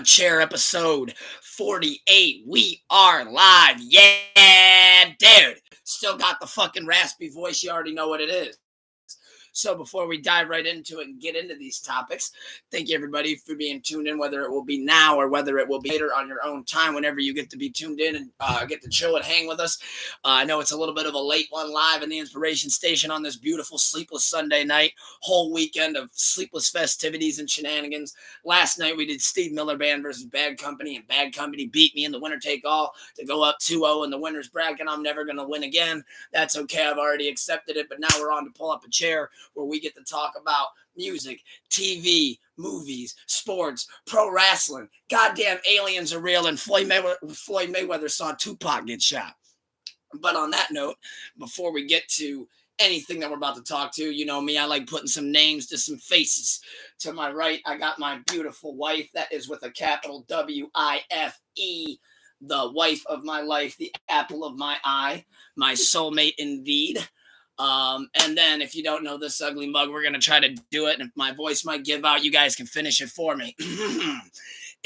Chair, episode 48. We are live. Yeah, dude. Still got the fucking raspy voice. You already know what it is. So before we dive right into it and get into these topics, thank you everybody for being tuned in, whether it will be now or whether it will be later on your own time, whenever you get to be tuned in and get to chill and hang with us. I know it's a little bit of a late one live in the Inspiration Station on this beautiful sleepless Sunday night. Whole weekend of sleepless festivities and shenanigans. Last night we did Steve Miller Band versus Bad Company, and Bad Company beat me in the winner take all to go up 2-0 in the winner's bracket. I'm never going to win again. That's okay. I've already accepted it, but now we're on to Pull Up a Chair, where we get to talk about music, TV, movies, sports, pro wrestling. Goddamn aliens are real, and Floyd Mayweather saw Tupac get shot. But on that note, before we get to anything that we're about to talk to, you know me, I like putting some names to some faces. To my right, I got my beautiful wife. That is with a capital W-I-F-E. The wife of my life, the apple of my eye, my soulmate indeed. And then if you don't know this ugly mug, we're going to try to do it. And if my voice might give out, you guys can finish it for me.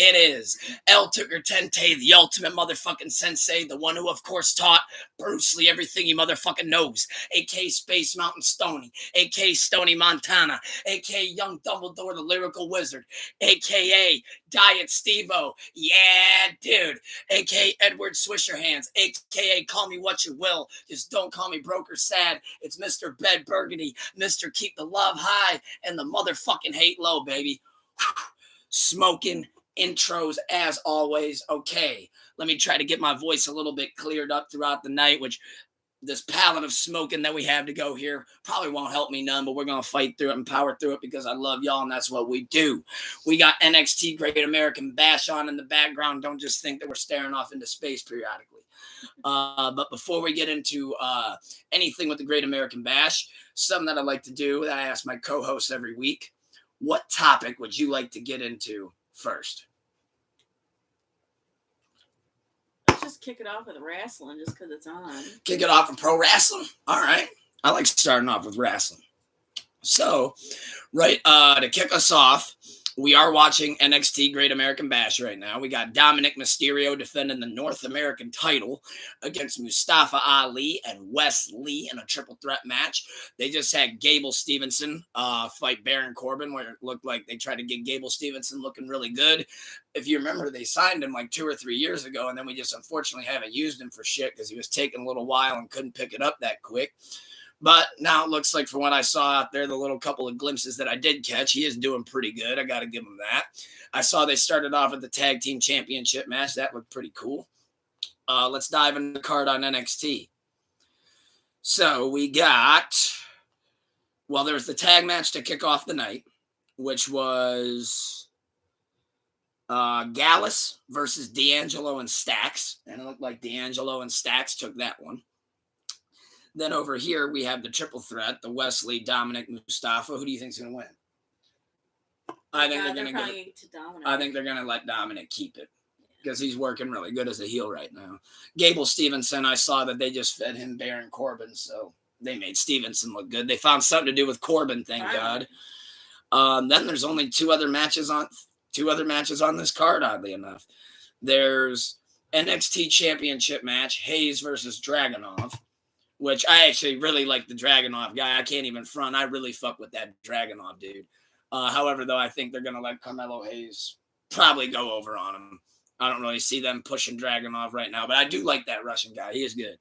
It is El Tucker Tente, the ultimate motherfucking sensei, the one who, of course, taught Bruce Lee everything he motherfucking knows, a.k.a. Space Mountain Stoney, a.k.a. Stony Montana, a.k.a. Young Dumbledore, the lyrical wizard, a.k.a. Diet Steve-O, yeah, dude, a.k.a. Edward Swisherhands, a.k.a. Call Me What You Will, just don't call me broke or sad. It's Mr. Bed Burgundy, Mr. Keep the Love High and the motherfucking hate low, baby. Smoking intros as always. Okay, let me try to get my voice a little bit cleared up throughout the night, which this palette of smoking that we have to go here probably won't help me none, but we're going to fight through it and power through it because I love y'all and that's what we do. We got NXT Great American Bash on in the background. Don't just think that we're staring off into space periodically. But before we get into anything with the Great American Bash, something that I like to do that I ask my co-hosts every week, what topic would you like to get into first? Let's just kick it off with wrestling just because it's on. Kick it off with pro wrestling? All right. I like starting off with wrestling. So, right, to kick us off, we are watching NXT Great American Bash right now. We got Dominic Mysterio defending the North American title against Mustafa Ali and Wes Lee in a triple threat match. They just had Gable Stevenson fight Baron Corbin, where it looked like they tried to get Gable Stevenson looking really good. If you remember, they signed him like 2 or 3 years ago, and then we just unfortunately haven't used him for shit because he was taking a little while and couldn't pick it up that quick. But now it looks like, from what I saw out there, the little couple of glimpses that I did catch, he is doing pretty good. I got to give him that. I saw they started off with the Tag Team Championship match. That looked pretty cool. Let's dive into the card on NXT. So we got, well, there's the tag match to kick off the night, which was Gallus versus D'Angelo and Stax. And it looked like D'Angelo and Stax took that one. Then over here, we have the triple threat, the Wes Lee, Dominic, Mustafa. Who do you think is going to win? I think they're going to let Dominic keep it because he's working really good as a heel right now. Gable Stevenson, I saw that they just fed him Baron Corbin, so they made Stevenson look good. They found something to do with Corbin, thank God. Then there's only two other matches on this card, oddly enough. There's NXT Championship match, Hayes versus Dragunov, which I actually really like the Dragunov guy. I can't even front. I really fuck with that Dragunov dude. However, though, I think they're going to let Carmelo Hayes probably go over on him. I don't really see them pushing Dragunov right now, but I do like that Russian guy. He is good.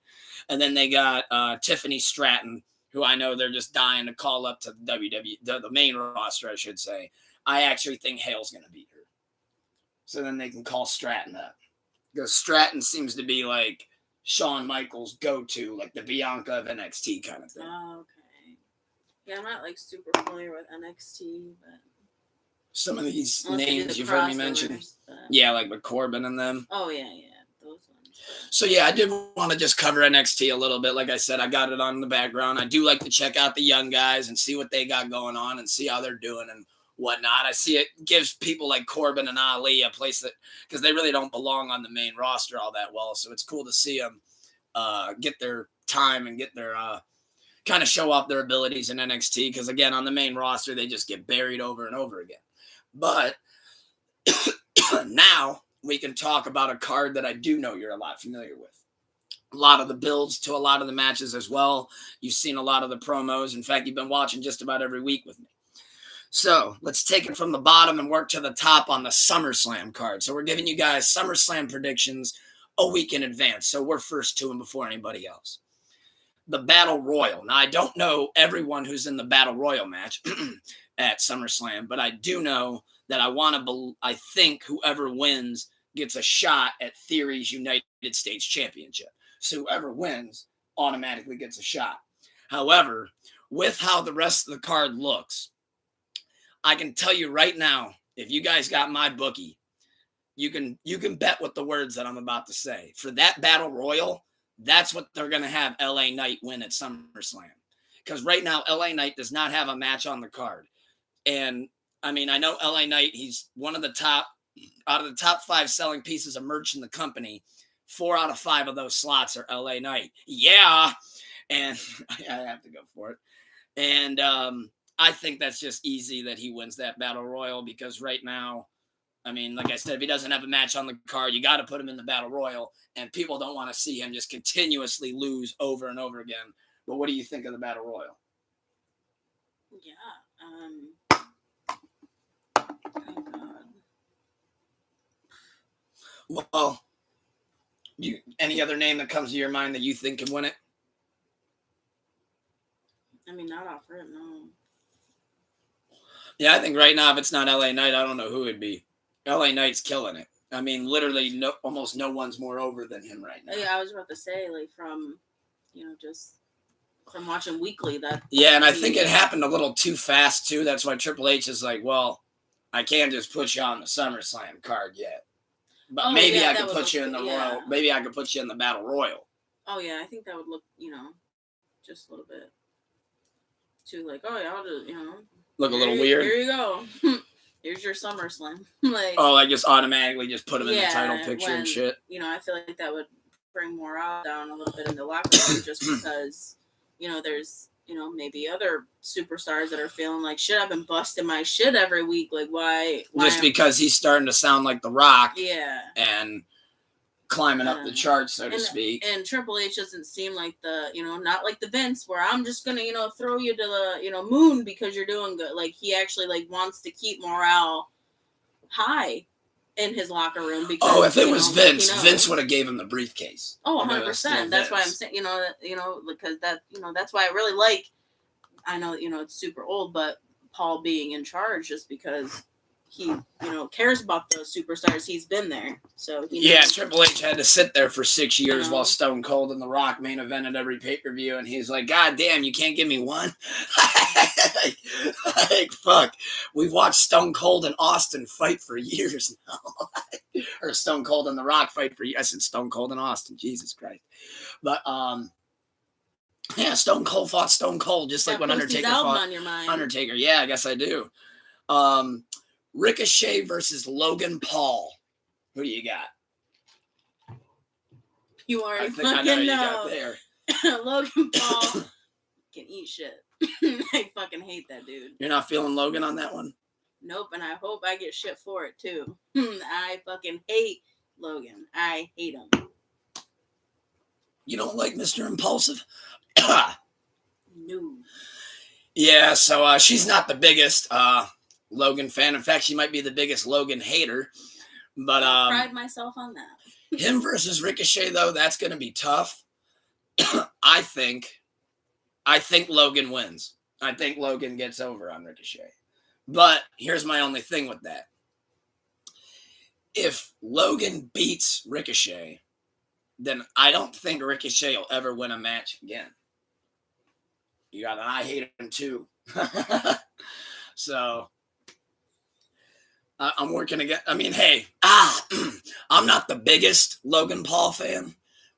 And then they got Tiffany Stratton, who I know they're just dying to call up to the WWE, the main roster, I should say. I actually think Hale's going to beat her. So then they can call Stratton up. Because Stratton seems to be like Shawn Michaels' go-to, like the Bianca of NXT kind of thing. Oh, okay. Yeah, I'm not like super familiar with NXT, but some of these names you've heard me mention. Yeah, like with Corbin and them. Oh, yeah, those ones. So, yeah, I did want to just cover NXT a little bit. Like I said, I got it on in the background. I do like to check out the young guys and see what they got going on and see how they're doing and whatnot. I see it gives people like Corbin and Ali a place that, because they really don't belong on the main roster all that well. So it's cool to see them get their time and get their kind of show off their abilities in NXT. Because again, on the main roster, they just get buried over and over again. But Now we can talk about a card that I do know you're a lot familiar with. A lot of the builds to a lot of the matches as well. You've seen a lot of the promos. In fact, you've been watching just about every week with me. So let's take it from the bottom and work to the top on the SummerSlam card. So we're giving you guys SummerSlam predictions a week in advance. So we're first to them before anybody else. The Battle Royal. Now, I don't know everyone who's in the Battle Royal match at SummerSlam, but I do know that I think whoever wins gets a shot at Theory's United States Championship. So whoever wins automatically gets a shot. However, with how the rest of the card looks, I can tell you right now, if you guys got my bookie, you can bet with the words that I'm about to say. For that Battle Royal, that's what they're going to have LA Knight win at SummerSlam. Because right now, LA Knight does not have a match on the card. And, I mean, I know LA Knight, he's one of the out of the top 5 selling pieces of merch in the company. 4 out of 5 of those slots are LA Knight. Yeah. And I have to go for it. And I think that's just easy that he wins that Battle Royal because right now, I mean, like I said, if he doesn't have a match on the card, you got to put him in the Battle Royal, and people don't want to see him just continuously lose over and over again. But what do you think of the Battle Royal? Yeah. Oh, God. Well, any other name that comes to your mind that you think can win it? I mean, not off rip, no. Yeah, I think right now, if it's not LA Knight, I don't know who it'd be. LA Knight's killing it. I mean, literally, almost no one's more over than him right now. Yeah, I was about to say, like, from, just from watching weekly, that. Yeah, and I think it happened a little too fast, too. That's why Triple H is like, well, I can't just put you on the SummerSlam card yet. But maybe I could put you in the Royal. Maybe I could put you in the Battle Royal. Oh, yeah, I think that would look, just a little bit too, like, oh, yeah, I'll just, Look a little weird. Here you go. Here's your SummerSlam. I just automatically just put him in the title picture and shit. I feel like that would bring morale down a little bit in the locker room just because, there's, maybe other superstars that are feeling like, shit, I've been busting my shit every week. Like, why just because he's starting to sound like The Rock. Yeah. And climbing up the charts, so to speak. And Triple H doesn't seem like the, not like the Vince where I'm just going to, throw you to the, moon because you're doing good. Like, he actually, like, wants to keep morale high in his locker room because, if it was Vince, Vince would have gave him the briefcase. 100%. That's why I'm saying, because that, that's why I really like, I know, it's super old, but Paul being in charge just because he, cares about those superstars. He's been there. So Triple H had to sit there for 6 years while Stone Cold and The Rock main evented every pay-per-view, and he's like, God damn, you can't give me one? like, fuck. We've watched Stone Cold and Austin fight for years now. Or Stone Cold and The Rock fight for years. I said Stone Cold and Austin. Jesus Christ. But, Stone Cold fought Stone Cold, just like when Undertaker fought on your mind. Undertaker. Yeah, I guess I do. Ricochet versus Logan Paul. Who do you got? You already I think I know you got there. Logan Paul can eat shit. I fucking hate that dude. You're not feeling Logan on that one? Nope, and I hope I get shit for it too. I fucking hate Logan. I hate him. You don't like Mr. Impulsive? No. Yeah, so she's not the biggest Logan fan. In fact, she might be the biggest Logan hater. But I pride myself on that. Him versus Ricochet, though, that's going to be tough. I think Logan wins. I think Logan gets over on Ricochet. But here's my only thing with that. If Logan beats Ricochet, then I don't think Ricochet will ever win a match again. You got an I hate him too. So I'm working again. I mean, hey, I'm not the biggest Logan Paul fan,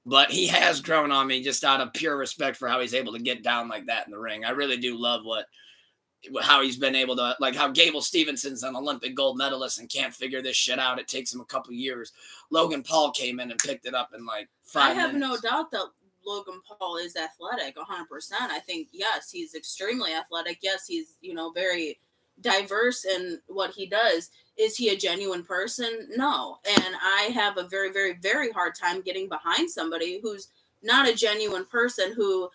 but he has grown on me just out of pure respect for how he's able to get down like that in the ring. I really do love how he's been able to, like how Gable Stevenson's an Olympic gold medalist and can't figure this shit out. It takes him a couple years. Logan Paul came in and picked it up in like 5 minutes. I have no doubt that Logan Paul is athletic, 100%. I think, yes, he's extremely athletic. Yes, he's, very diverse in what he does. Is he a genuine person? No. And I have a very, very, very hard time getting behind somebody who's not a genuine person, who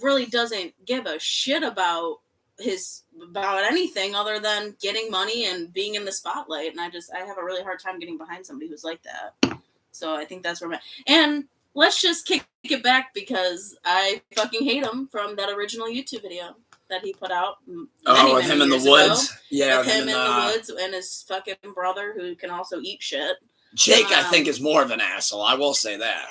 really doesn't give a shit about anything other than getting money and being in the spotlight. And I have a really hard time getting behind somebody who's like that. So I think that's where and let's just kick it back, because I fucking hate him from that original YouTube video that he put out. With him in the woods. Yeah, with him in the woods and his fucking brother, who can also eat shit. Jake, I think, is more of an asshole. I will say that.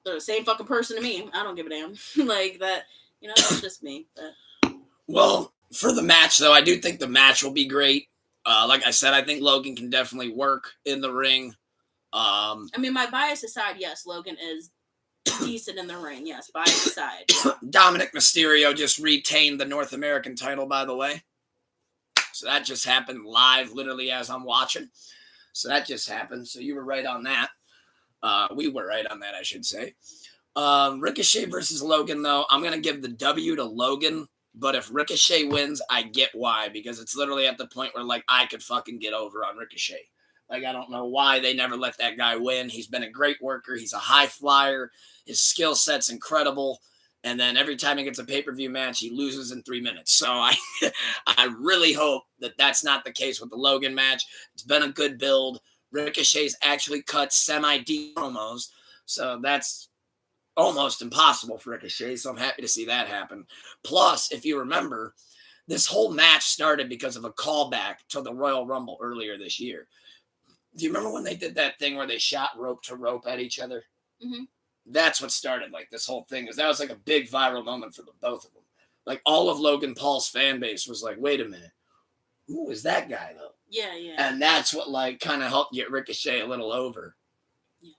They're the same fucking person to me. I don't give a damn. Like that, that's just me. But. Well, for the match, though, I do think the match will be great. Like I said, I think Logan can definitely work in the ring. I mean, my bias aside, yes, Logan is decent in the ring. Yes, bias aside. Dominic Mysterio just retained the North American title, by the way. So that just happened live, literally, as I'm watching. So that just happened. So you were right on that. We were right on that, I should say. Ricochet versus Logan, though, I'm going to give the W to Logan. But if Ricochet wins, I get why. Because it's literally at the point where, like, I could fucking get over on Ricochet. Like, I don't know why they never let that guy win. He's been a great worker. He's a high flyer. His skill set's incredible. And then every time he gets a pay-per-view match, he loses in 3 minutes. So I really hope that that's not the case with the Logan match. It's been a good build. Ricochet's actually cut semi-deep promos. So that's almost impossible for Ricochet. So I'm happy to see that happen. Plus, if you remember, this whole match started because of a callback to the Royal Rumble earlier this year. Do you remember when they did that thing where they shot rope to rope at each other? Mm-hmm. That's what started like this whole thing. Because that was like a big viral moment for the both of them. Like all of Logan Paul's fan base was like, wait a minute. Who is that guy though? Yeah, yeah. And that's what like kind of helped get Ricochet a little over. Yeah.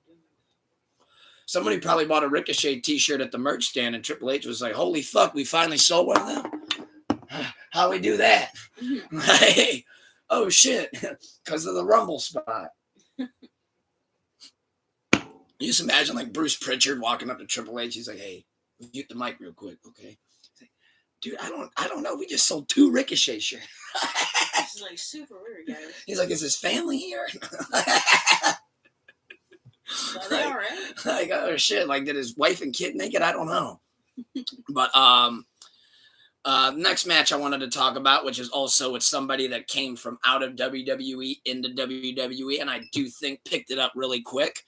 Somebody probably bought a Ricochet t-shirt at the merch stand and Triple H was like, holy fuck, we finally sold one of them? How we do that? Mm-hmm. Hey, oh shit, because of the Rumble spot. You just imagine like Bruce Pritchard walking up to Triple H. He's like, hey, mute the mic real quick, okay? He's like, dude, I don't know. We just sold 2 Ricochet shirts. It's like super weird, guys. He's like, is his family here? Are they all right? Like, oh shit, like did his wife and kid make it? I don't know. But next match I wanted to talk about, which is also with somebody that came from out of WWE into WWE, and I do think picked it up really quick.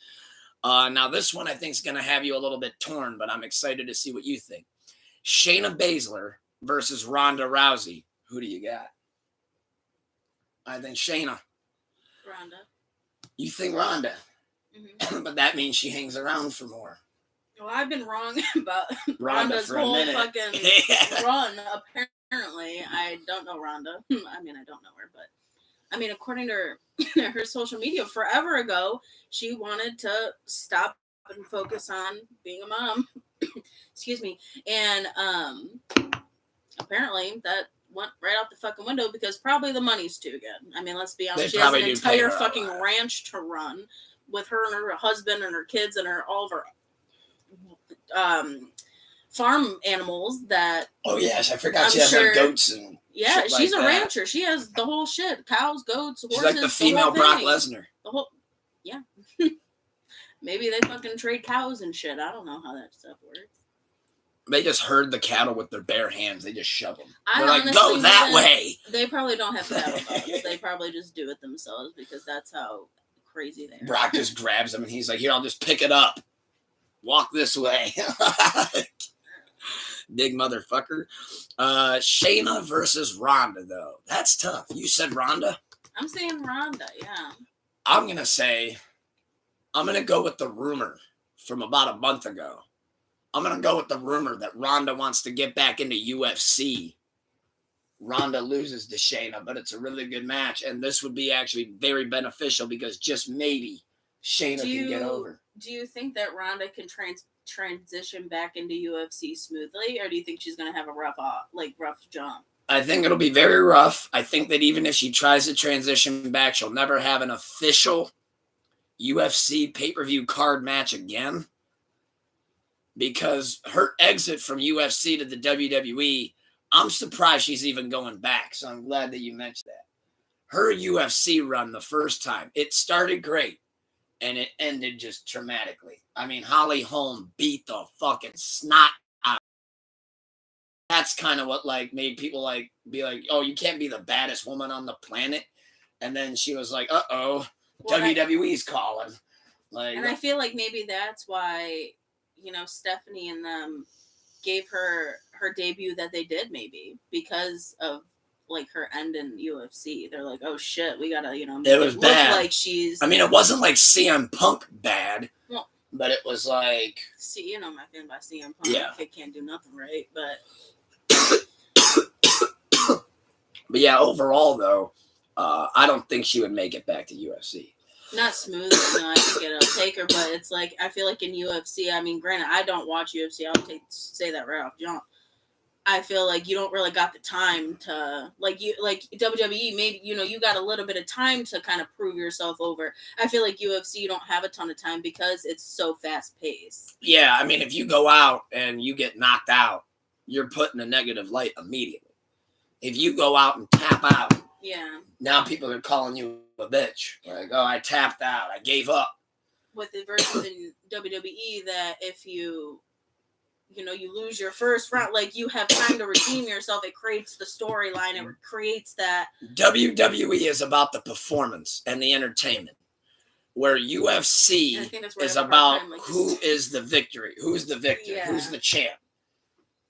Now this one I think is going to have you a little bit torn, but I'm excited to see what you think. Shayna Baszler versus Ronda Rousey. Who do you got? I think Shayna. Ronda. You think Ronda? Mm-hmm. But that means she hangs around for more. Well, I've been wrong about Ronda's whole fucking run, apparently. I don't know Ronda. I mean, I don't know her, but I mean, according to her social media forever ago, she wanted to stop and focus on being a mom. Excuse me. And apparently that went right out the fucking window because probably the money's too good. I mean, let's be honest. She has an entire fucking ranch to run with her and her husband and her kids and all of her farm animals that. Oh yes, I forgot she has her goats and. Yeah, she's like a rancher. She has the whole shit: cows, goats, horses. She's like the female Brock Lesnar. The whole, yeah. Maybe they fucking trade cows and shit. I don't know how that stuff works. They just herd the cattle with their bare hands. They just shove them. They're like, go that way. They probably don't have cattle dogs. They probably just do it themselves because that's how crazy they are. Brock just grabs them and he's like, here, I'll just pick it up. Walk this way. Big motherfucker. Shayna versus Ronda, though. That's tough. You said Ronda? I'm saying Ronda, yeah. I'm going to go with the rumor from about a month ago. I'm going to go with the rumor that Ronda wants to get back into UFC. Ronda loses to Shayna, but it's a really good match. And this would be actually very beneficial because just maybe Shayna can get over. Do you think that Ronda can transition back into UFC smoothly, or do you think she's going to have a rough jump? I think it'll be very rough. I think that even if she tries to transition back, she'll never have an official UFC pay-per-view card match again because her exit from UFC to the WWE, I'm surprised she's even going back. So I'm glad that you mentioned that. Her UFC run the first time, it started great and it ended just traumatically. I mean, Holly Holm beat the fucking snot out. That's kind of what like made people like be like, oh, you can't be the baddest woman on the planet. And then she was like, uh-oh, well, WWE's calling. Like, and I feel like maybe that's why, Stephanie and them gave her debut that they did, maybe because of like her end in UFC. They're like, oh shit, we gotta, make it was look bad. like she's. I mean, it wasn't like CM Punk bad, well, but it was like. See, my thing about CM Punk. Yeah, it can't do nothing right, but. But yeah, overall though, I don't think she would make it back to UFC. Not smooth, I think it'll take her, but it's like I feel like in UFC. I mean, granted, I don't watch UFC. I'll say that right off jump. I feel like you don't really got the time to like WWE. Maybe you got a little bit of time to kind of prove yourself over. I feel like UFC you don't have a ton of time because it's so fast paced. Yeah, I mean, if you go out and you get knocked out, you're put in a negative light immediately. If you go out and tap out, yeah, now people are calling you a bitch. Like, oh, I tapped out, I gave up. With the versus in WWE, that if you lose your first round, like you have time to redeem yourself. It creates the storyline. It creates that. WWE is about the performance and the entertainment, where UFC is about who is the victory, who's the victor, who's the champ.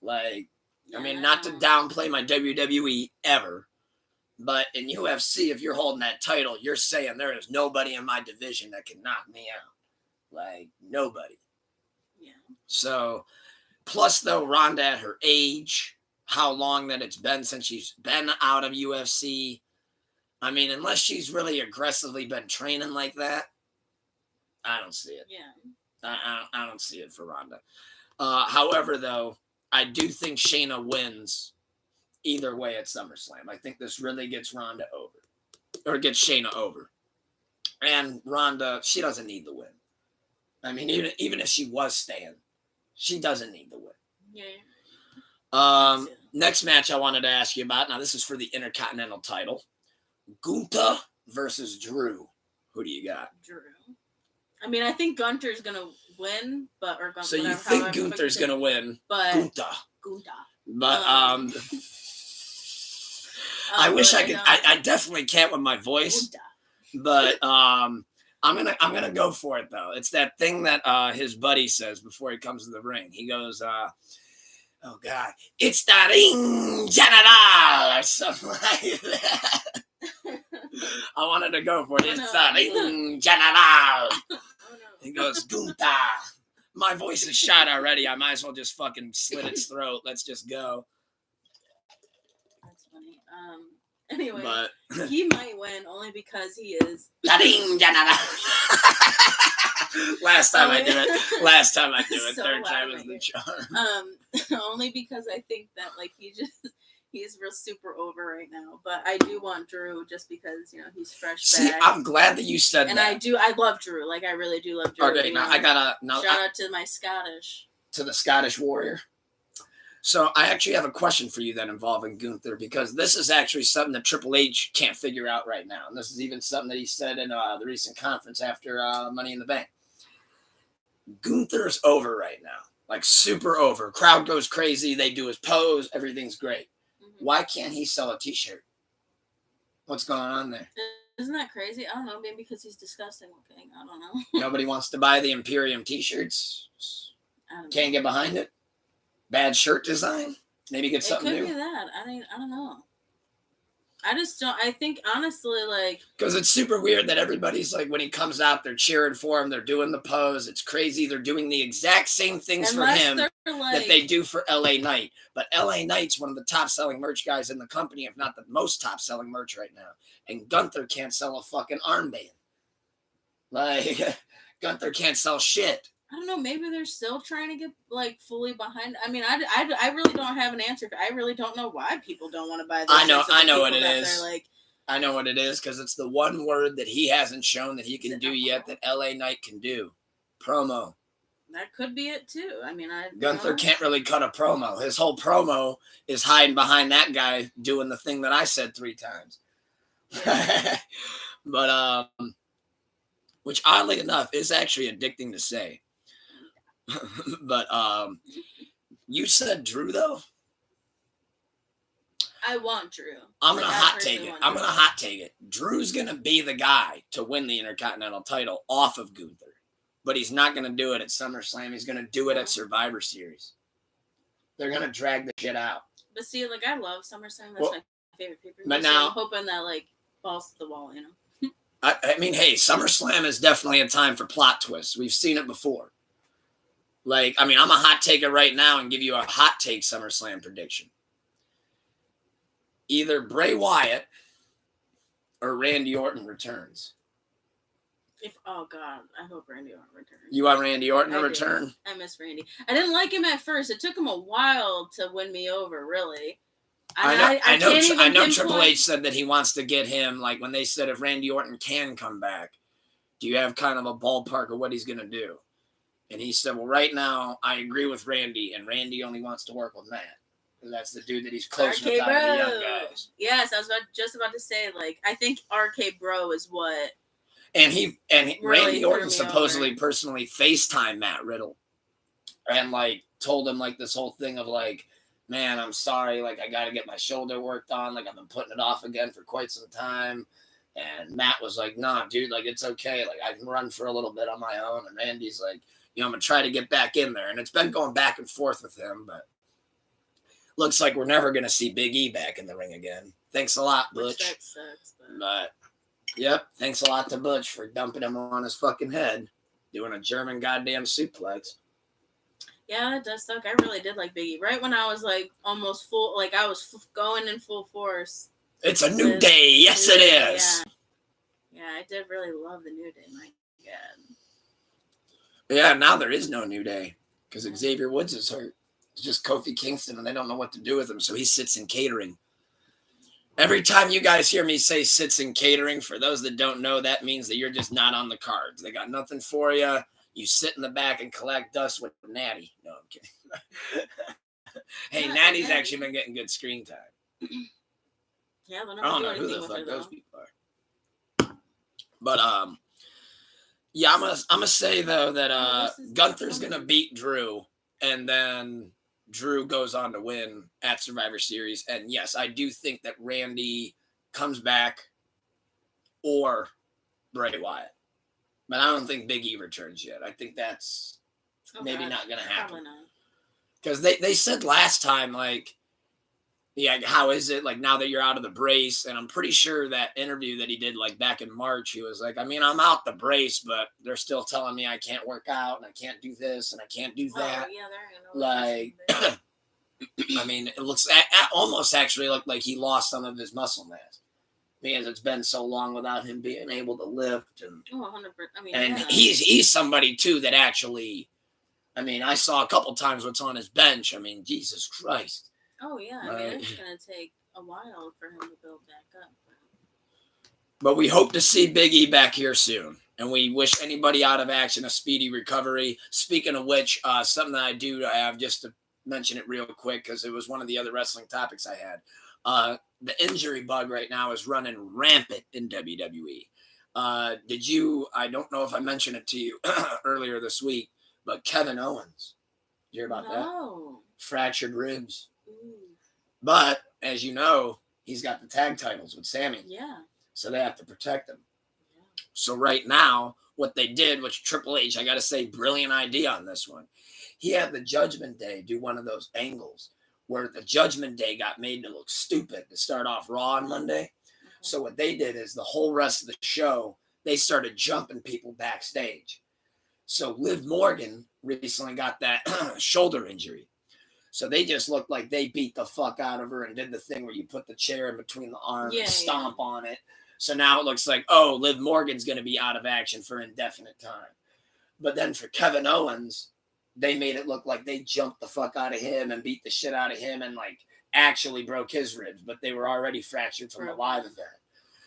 Like, I mean, not to downplay my WWE ever, but in UFC, if you're holding that title, you're saying there is nobody in my division that can knock me out. Like, nobody. Yeah. So, plus, though, Ronda at her age, how long that it's been since she's been out of UFC. I mean, unless she's really aggressively been training like that, I don't see it. Yeah. I don't see it for Ronda. However, though, I do think Shayna wins either way at SummerSlam. I think this really gets Ronda over. Or gets Shayna over. And Ronda, she doesn't need the win. I mean, even if she was staying, she doesn't need the win. Yeah. Next match I wanted to ask you about. Now, this is for the Intercontinental title. Gunther versus Drew. Who do you got? Drew. I mean, I think Gunther's gonna win, but so you think Gunther's gonna win? But Gunther. But I wish I could. I definitely can't with my voice. But I'm gonna go for it though. It's that thing that his buddy says before he comes to the ring. He goes, "Oh God, it's the ring general," or something like that. I wanted to go for it. It's the ring general. He goes, Gunther. My voice is shot already. I might as well just fucking slit its throat. Let's just go. That's funny. Anyway, but he might win only because he is the ring general. Last time I do it. So third time is the charm. Only because I think that like he's real super over right now. But I do want Drew just because he's fresh. See, back. I'm glad that you said and that. And I love Drew. Like I really do love Drew. Okay, now I gotta shout out to my Scottish. To the Scottish Warrior. So I actually have a question for you then involving Gunther, because this is actually something that Triple H can't figure out right now. And this is even something that he said in the recent conference after Money in the Bank. Gunther's over right now. Like super over. Crowd goes crazy. They do his pose. Everything's great. Mm-hmm. Why can't he sell a t-shirt? What's going on there? Isn't that crazy? I don't know. Maybe because he's disgusting looking. I don't know. Nobody wants to buy the Imperium t-shirts. Can't get behind it. Bad shirt design. Maybe get something new. It could be that. I don't know. I just don't. I think honestly, like, because it's super weird that everybody's like, when he comes out, they're cheering for him. They're doing the pose. It's crazy. They're doing the exact same things for him that they do for LA Knight. But LA Knight's one of the top selling merch guys in the company, if not the most top selling merch right now. And Gunther can't sell a fucking armband. Like, Gunther can't sell shit. I don't know. Maybe they're still trying to get like fully behind. I mean, I really don't have an answer. I really don't know why people don't want to buy this. I know what it is. Like, I know what it is because it's the one word that he hasn't shown that he can do yet that LA Knight can do. Promo. That could be it too. I mean, Gunther can't really cut a promo. His whole promo is hiding behind that guy doing the thing that I said 3 times. But which oddly enough is actually addicting to say. But you said Drew though. I want Drew. I'm gonna hot take it. Drew's gonna be the guy to win the Intercontinental title off of Gunther, but he's not gonna do it at SummerSlam. He's gonna do it at Survivor Series. They're gonna drag the shit out. But see, like I love SummerSlam. That's my favorite pay-per-view. But now I'm hoping that like balls to the wall, you know. I mean, hey, SummerSlam is definitely a time for plot twists. We've seen it before. Like, I mean, I'm a hot taker right now and give you a hot take SummerSlam prediction. Either Bray Wyatt or Randy Orton returns. Oh God, I hope Randy Orton returns. You want Randy Orton to return? I miss Randy. I didn't like him at first. It took him a while to win me over, really. I know Triple H said that he wants to get him, like when they said if Randy Orton can come back, do you have kind of a ballpark of what he's going to do? And he said, well, right now, I agree with Randy, and Randy only wants to work with Matt. And that's the dude that he's close with out of the young guys. Yes, I was just about to say, like, I think RK Bro is what... And really Randy Orton supposedly over. Personally FaceTime Matt Riddle. And, like, told him, like, this whole thing of, like, man, I'm sorry, like, I got to get my shoulder worked on. Like, I've been putting it off again for quite some time. And Matt was like, nah, dude, like, it's okay. Like, I can run for a little bit on my own. And Randy's like, you know, I'm going to try to get back in there. And it's been going back and forth with him, but looks like we're never going to see Big E back in the ring again. Thanks a lot, Butch. That sucks, but, yep, thanks a lot to Butch for dumping him on his fucking head, doing a German goddamn suplex. Yeah, that does suck. I really did like Big E. Right when I was, like, almost full, like, I was going in full force. It's a new day. Yes, it is. Yeah, I did really love the New Day, my God. Yeah, now there is no New Day because Xavier Woods is hurt. It's just Kofi Kingston, and they don't know what to do with him, so he sits in catering. Every time you guys hear me say sits in catering, for those that don't know, that means that you're just not on the cards. They got nothing for you. You sit in the back and collect dust with Natty. No, I'm kidding. Hey, Natty's actually been getting good screen time. Yeah, I don't know who the fuck those people are. But yeah, I'm gonna say though that Gunther's gonna beat Drew, and then Drew goes on to win at Survivor Series. And yes, I do think that Randy comes back or Bray Wyatt. But I don't think Big E returns yet. I think that's maybe not gonna happen. Probably not. Because they said last time, like, yeah, how is it, like, now that you're out of the brace? And I'm pretty sure that interview that he did, like, back in March, he was like, I mean, I'm out the brace, but they're still telling me I can't work out, and I can't do this, and I can't do that. Oh, yeah, they're like, I mean, it looks almost actually looked like he lost some of his muscle mass. Because it's been so long without him being able to lift. And, 100%. I mean, and he's somebody, too, that actually, I mean, I saw a couple times what's on his bench. I mean, Jesus Christ. Oh, yeah. I mean, it's going to take a while for him to build back up. But we hope to see Big E back here soon. And we wish anybody out of action a speedy recovery. Speaking of which, something that I do have, just to mention it real quick, because it was one of the other wrestling topics I had. The injury bug right now is running rampant in WWE. I don't know if I mentioned it to you earlier this week, but Kevin Owens, you hear about that? Fractured ribs. Ooh. But, as you know, he's got the tag titles with Sammy. Yeah. So they have to protect him. Yeah. So right now, what they did, which Triple H, I got to say, brilliant idea on this one. He had the Judgment Day do one of those angles where the Judgment Day got made to look stupid to start off Raw on Monday. So what they did is the whole rest of the show, they started jumping people backstage. So Liv Morgan recently got that shoulder injury. So they just looked like they beat the fuck out of her and did the thing where you put the chair in between the arms and stomp on it. So now it looks like, oh, Liv Morgan's going to be out of action for indefinite time. But then for Kevin Owens, they made it look like they jumped the fuck out of him and beat the shit out of him and, like, actually broke his ribs, but they were already fractured from the live event.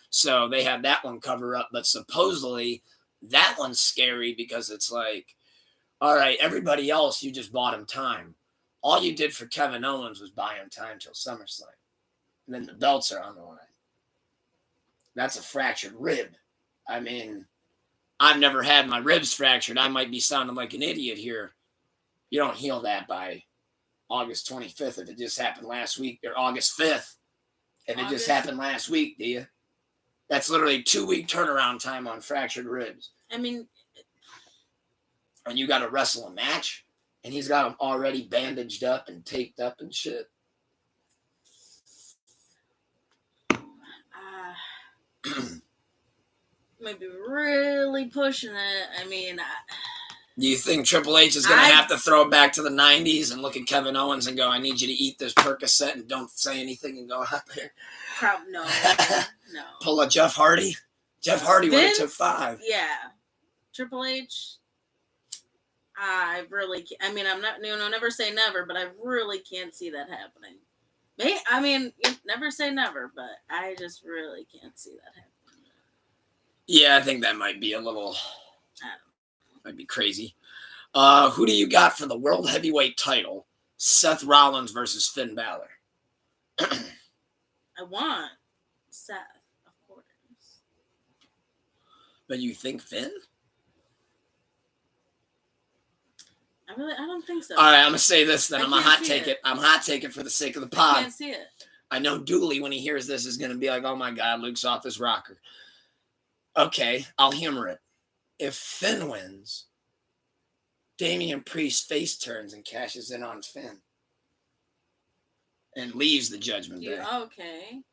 So they had that one cover up, but supposedly that one's scary because it's like, All right, everybody else, you just bought him time. All you did for Kevin Owens was buy him time till SummerSlam. And then the belts are on the line. That's a fractured rib. I mean, I've never had my ribs fractured. I might be sounding like an idiot here. You don't heal that by August 25th if it just happened last week, or August 5th if it just happened last week, do you? That's literally 2-week turnaround time on fractured ribs. I mean, and you got to wrestle a match, and he's got them already bandaged up and taped up and shit. Maybe really pushing it. I mean, do you think Triple H is going to have to throw it back to the 90s and look at Kevin Owens and go, I need you to eat this Percocet and don't say anything and go out there? No. Pull a Jeff Hardy? Jeff Hardy would have took 5. Yeah. Triple H, I mean, I'm not, never say never, but I really can't see that happening. I mean, never say never, but I just really can't see that happening. Yeah, I think that might be a little, might be crazy. Who do you got for the World Heavyweight title? Seth Rollins versus Finn Balor. I want Seth, of course. But you think Finn? I don't think so. All right, I'm going to say this then. I'm going to hot take it. I'm hot take it for the sake of the pod. I can't see it. I know Dooley, when he hears this, is going to be like, oh my God, Luke's off his rocker. Okay, I'll humor it. If Finn wins, Damian Priest face turns and cashes in on Finn. And leaves the Judgment Day. Okay,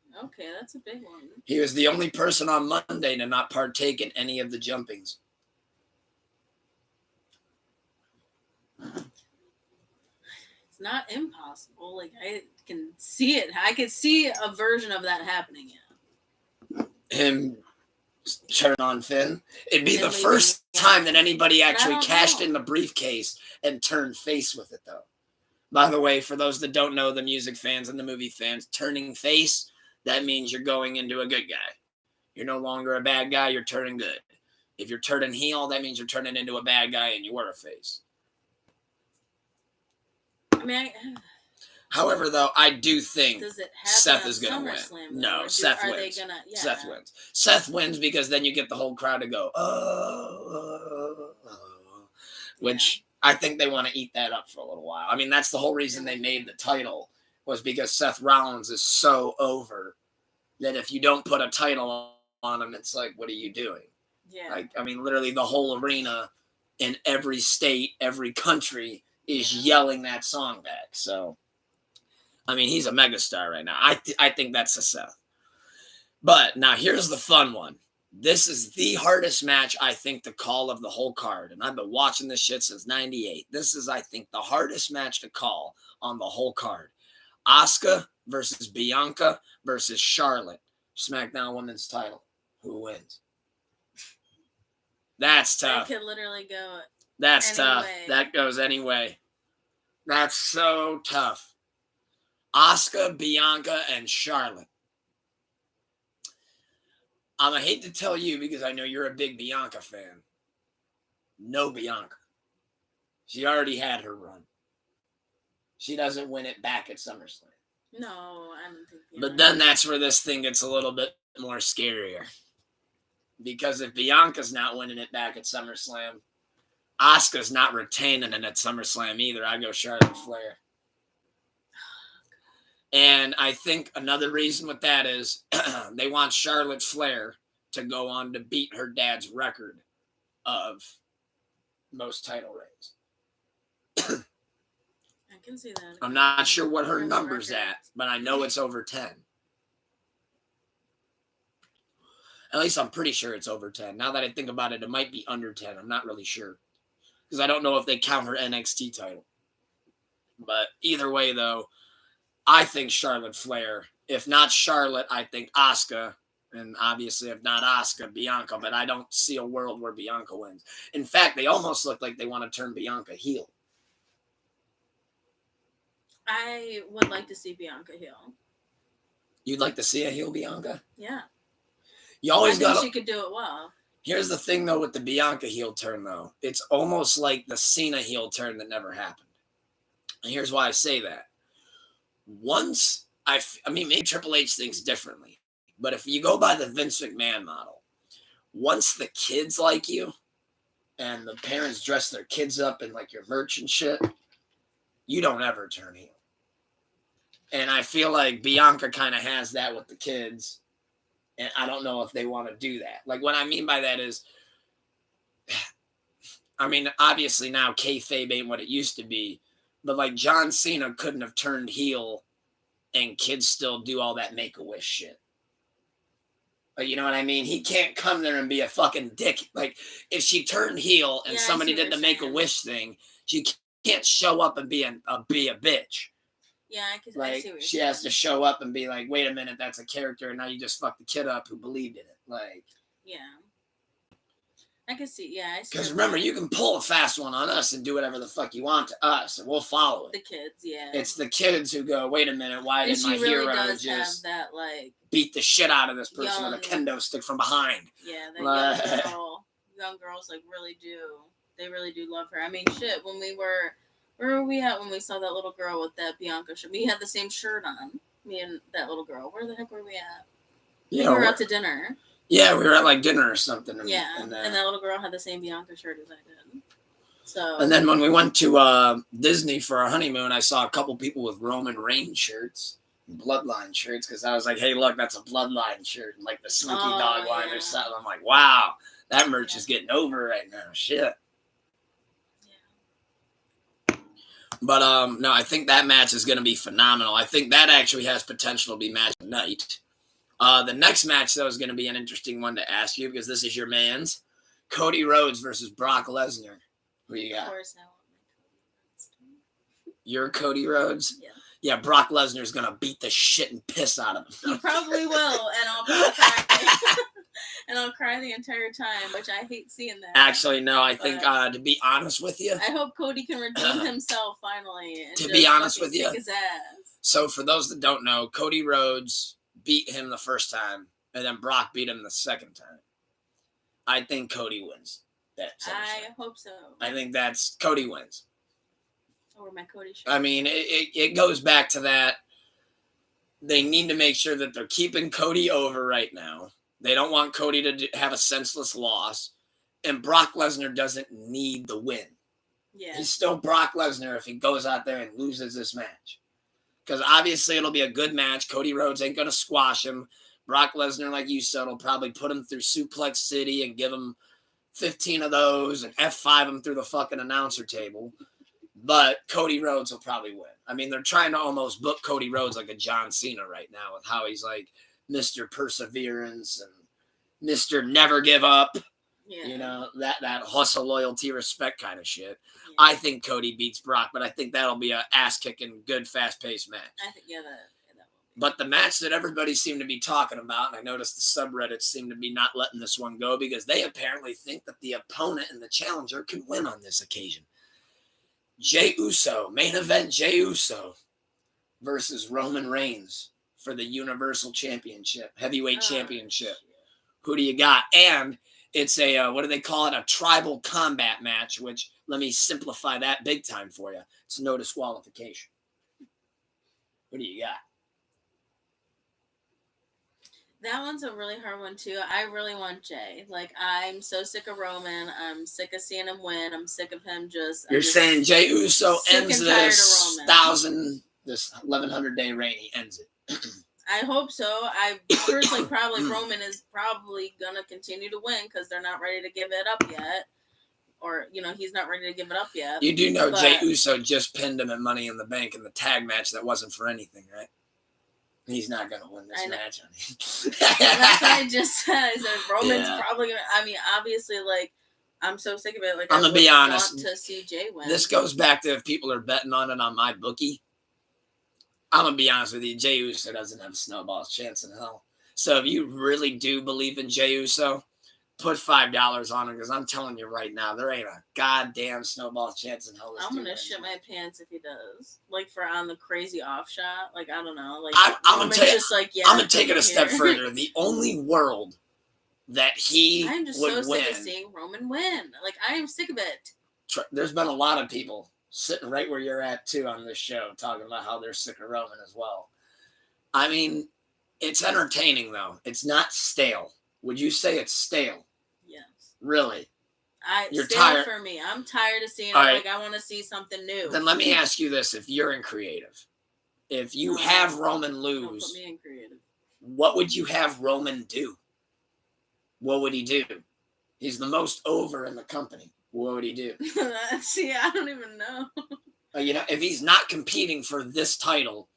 that's a big one. He was the only person on Monday to not partake in any of the jumpings. It's not impossible. Like, I can see it. I could see a version of that happening. Yeah. Him turn on Finn. It'd be the first time that anybody actually cashed in the briefcase and turned face with it, though. By the way, for those that don't know, the music fans and the movie fans, turning face, that means you're going into a good guy. You're no longer a bad guy, you're turning good. If you're turning heel, that means you're turning into a bad guy and you were a face. I mean, however, though, I do think Seth is going to win. No, Seth wins. Seth wins. Seth wins because then you get the whole crowd to go, which I think they want to eat that up for a little while. I mean, that's the whole reason they made the title, was because Seth Rollins is so over that if you don't put a title on him, it's like, what are you doing? Yeah. Like, I mean, literally the whole arena in every state, every country is yelling that song back. So, I mean, he's a megastar right now. I think that's a Seth. But now here's the fun one. This is the hardest match, I think, to call of the whole card. And I've been watching this shit since 98. This is, I think, the hardest match to call on the whole card. Asuka versus Bianca versus Charlotte. SmackDown Women's title. Who wins? That's tough. It could literally go. That's tough. That goes anyway. That's so tough. Asuka, Bianca, and Charlotte. I hate to tell you because I know you're a big Bianca fan. No Bianca. She already had her run. She doesn't win it back at SummerSlam. No, I don't think. But then that's where this thing gets a little bit more scarier. Because if Bianca's not winning it back at SummerSlam, Asuka's not retaining it at SummerSlam either. I go Charlotte Flair. And I think another reason with that is they want Charlotte Flair to go on to beat her dad's record of most title reigns. I can see that. I'm not sure what her number's at, but I know it's over 10. At least I'm pretty sure it's over 10. Now that I think about it, it might be under 10. I'm not really sure. Because I don't know if they count her NXT title. But either way, though, I think Charlotte Flair. If not Charlotte, I think Asuka. And obviously, if not Asuka, Bianca. But I don't see a world where Bianca wins. In fact, they almost look like they want to turn Bianca heel. I would like to see Bianca heel. You'd like to see a heel Bianca? Yeah. You always I think she could do it well. Here's the thing, though, with the Bianca heel turn, though. It's almost like the Cena heel turn that never happened. And here's why I say that. Once, I mean, maybe Triple H thinks differently. But if you go by the Vince McMahon model, once the kids like you and the parents dress their kids up in, like, your merch and shit, you don't ever turn heel. And I feel like Bianca kind of has that with the kids. And I don't know if they want to do that. Like, what I mean by that is, I mean, obviously now kayfabe ain't what it used to be. But, like, John Cena couldn't have turned heel and kids still do all that Make-A-Wish shit. But you know what I mean? He can't come there and be a fucking dick. Like, if she turned heel and somebody did the Make-A-Wish thing, she can't show up and be a bitch. Yeah, I see like, what you're she saying. has to show up and be like, wait a minute, that's a character, and now you just fucked the kid up who believed in it. Like, yeah. I can see, yeah. Because remember, you can pull a fast one on us and do whatever the fuck you want to us, and we'll follow it. The kids, yeah. It's the kids who go, wait a minute, why did my hero just have that, like, beat the shit out of this person with a kendo stick from behind? Yeah, that young girls, like, really do. They really do love her. I mean, shit, when we were... Where were we at when we saw that little girl with that Bianca shirt? We had the same shirt on. Me and that little girl. Where the heck were we at? Yeah, we were out to dinner. Yeah, we were at like dinner or something. And that little girl had the same Bianca shirt as I did. So. And then when we went to Disney for our honeymoon, I saw a couple people with Roman Reigns shirts, Bloodline shirts, because I was like, hey, look, that's a Bloodline shirt, like the Slinky Dog line or something. I'm like, wow, that merch is getting over right now. Shit. But, no, I think that match is going to be phenomenal. I think that actually has potential to be match of the night. The next match, though, is going to be an interesting one to ask you because this is your man's. Cody Rhodes versus Brock Lesnar. Who you got? Of course, I want my Cody Rhodes. You're Cody Rhodes? Yeah. Yeah, Brock Lesnar's going to beat the shit and piss out of him. He probably will, and I'll cry. And I'll cry the entire time, which I hate seeing that. Actually, no, I think, to be honest with you. I hope Cody can redeem himself finally. And to be honest with you. His ass. So, for those that don't know, Cody Rhodes beat him the first time, and then Brock beat him the second time. I think Cody wins. I hope so. I think Cody wins. Or my Cody shirt. I mean, it goes back to that. They need to make sure that they're keeping Cody over right now. They don't want Cody to have a senseless loss. And Brock Lesnar doesn't need the win. Yeah. He's still Brock Lesnar if he goes out there and loses this match. Because obviously it'll be a good match. Cody Rhodes ain't going to squash him. Brock Lesnar, like you said, will probably put him through Suplex City and give him 15 of those and F5 him through the fucking announcer table. But Cody Rhodes will probably win. I mean, they're trying to almost book Cody Rhodes like a John Cena right now with how he's like Mr. Perseverance and Mr. Never Give Up. Yeah. You know, that hustle, loyalty, respect kind of shit. Yeah. I think Cody beats Brock, but I think that'll be a ass-kicking, good, fast-paced match. I think, that will be. But the match that everybody seemed to be talking about, and I noticed the subreddits seem to be not letting this one go because they apparently think that the opponent and the challenger can win on this occasion. Jey Uso, main event Jey Uso versus Roman Reigns for the Universal Championship, Heavyweight Championship. Shit. Who do you got? And it's a, what do they call it? A tribal combat match, which, let me simplify that big time for you. It's no disqualification. Who do you got? That one's a really hard one, too. I really want Jay. Like, I'm so sick of Roman. I'm sick of seeing him win. I'm sick of him just... You're saying Jey Uso ends this 1100-day reign. He ends it. I hope so. I personally probably Roman is probably going to continue to win because they're not ready to give it up yet. Or, he's not ready to give it up yet. You do know Jey Uso just pinned him at Money in the Bank in the tag match that wasn't for anything, right? He's not going to win this match, honey. That's what I just said. I said Roman's probably going to... I mean, obviously, like, I'm so sick of it. Like, I'm going to be honest. Want to see Jay win. This goes back to if people are betting on it on my bookie. I'm going to be honest with you. Jey Uso doesn't have a snowball's chance in hell. So if you really do believe in Jey Uso, put $5 on him because I'm telling you right now, there ain't a goddamn snowball's chance in hell. I'm going to shit my pants if he does. Like, for on the crazy off shot. Like, I don't know. Like, I'm going to take it a step further. The only world that he I'm just would so win. sick of seeing Roman win. Like, I am sick of it. There's been a lot of people sitting right where you're at, too, on this show, talking about how they're sick of Roman as well. I mean, it's entertaining, though. It's not stale. Would you say it's stale? Yes. Really? You're tired for me. I'm tired of seeing it. Right. Like, I want to see something new. Then let me ask you this: if you're in creative, if you have Roman lose, don't put me in creative. What would you have Roman do? What would he do? He's the most over in the company. What would he do? See, I don't even know. If he's not competing for this title,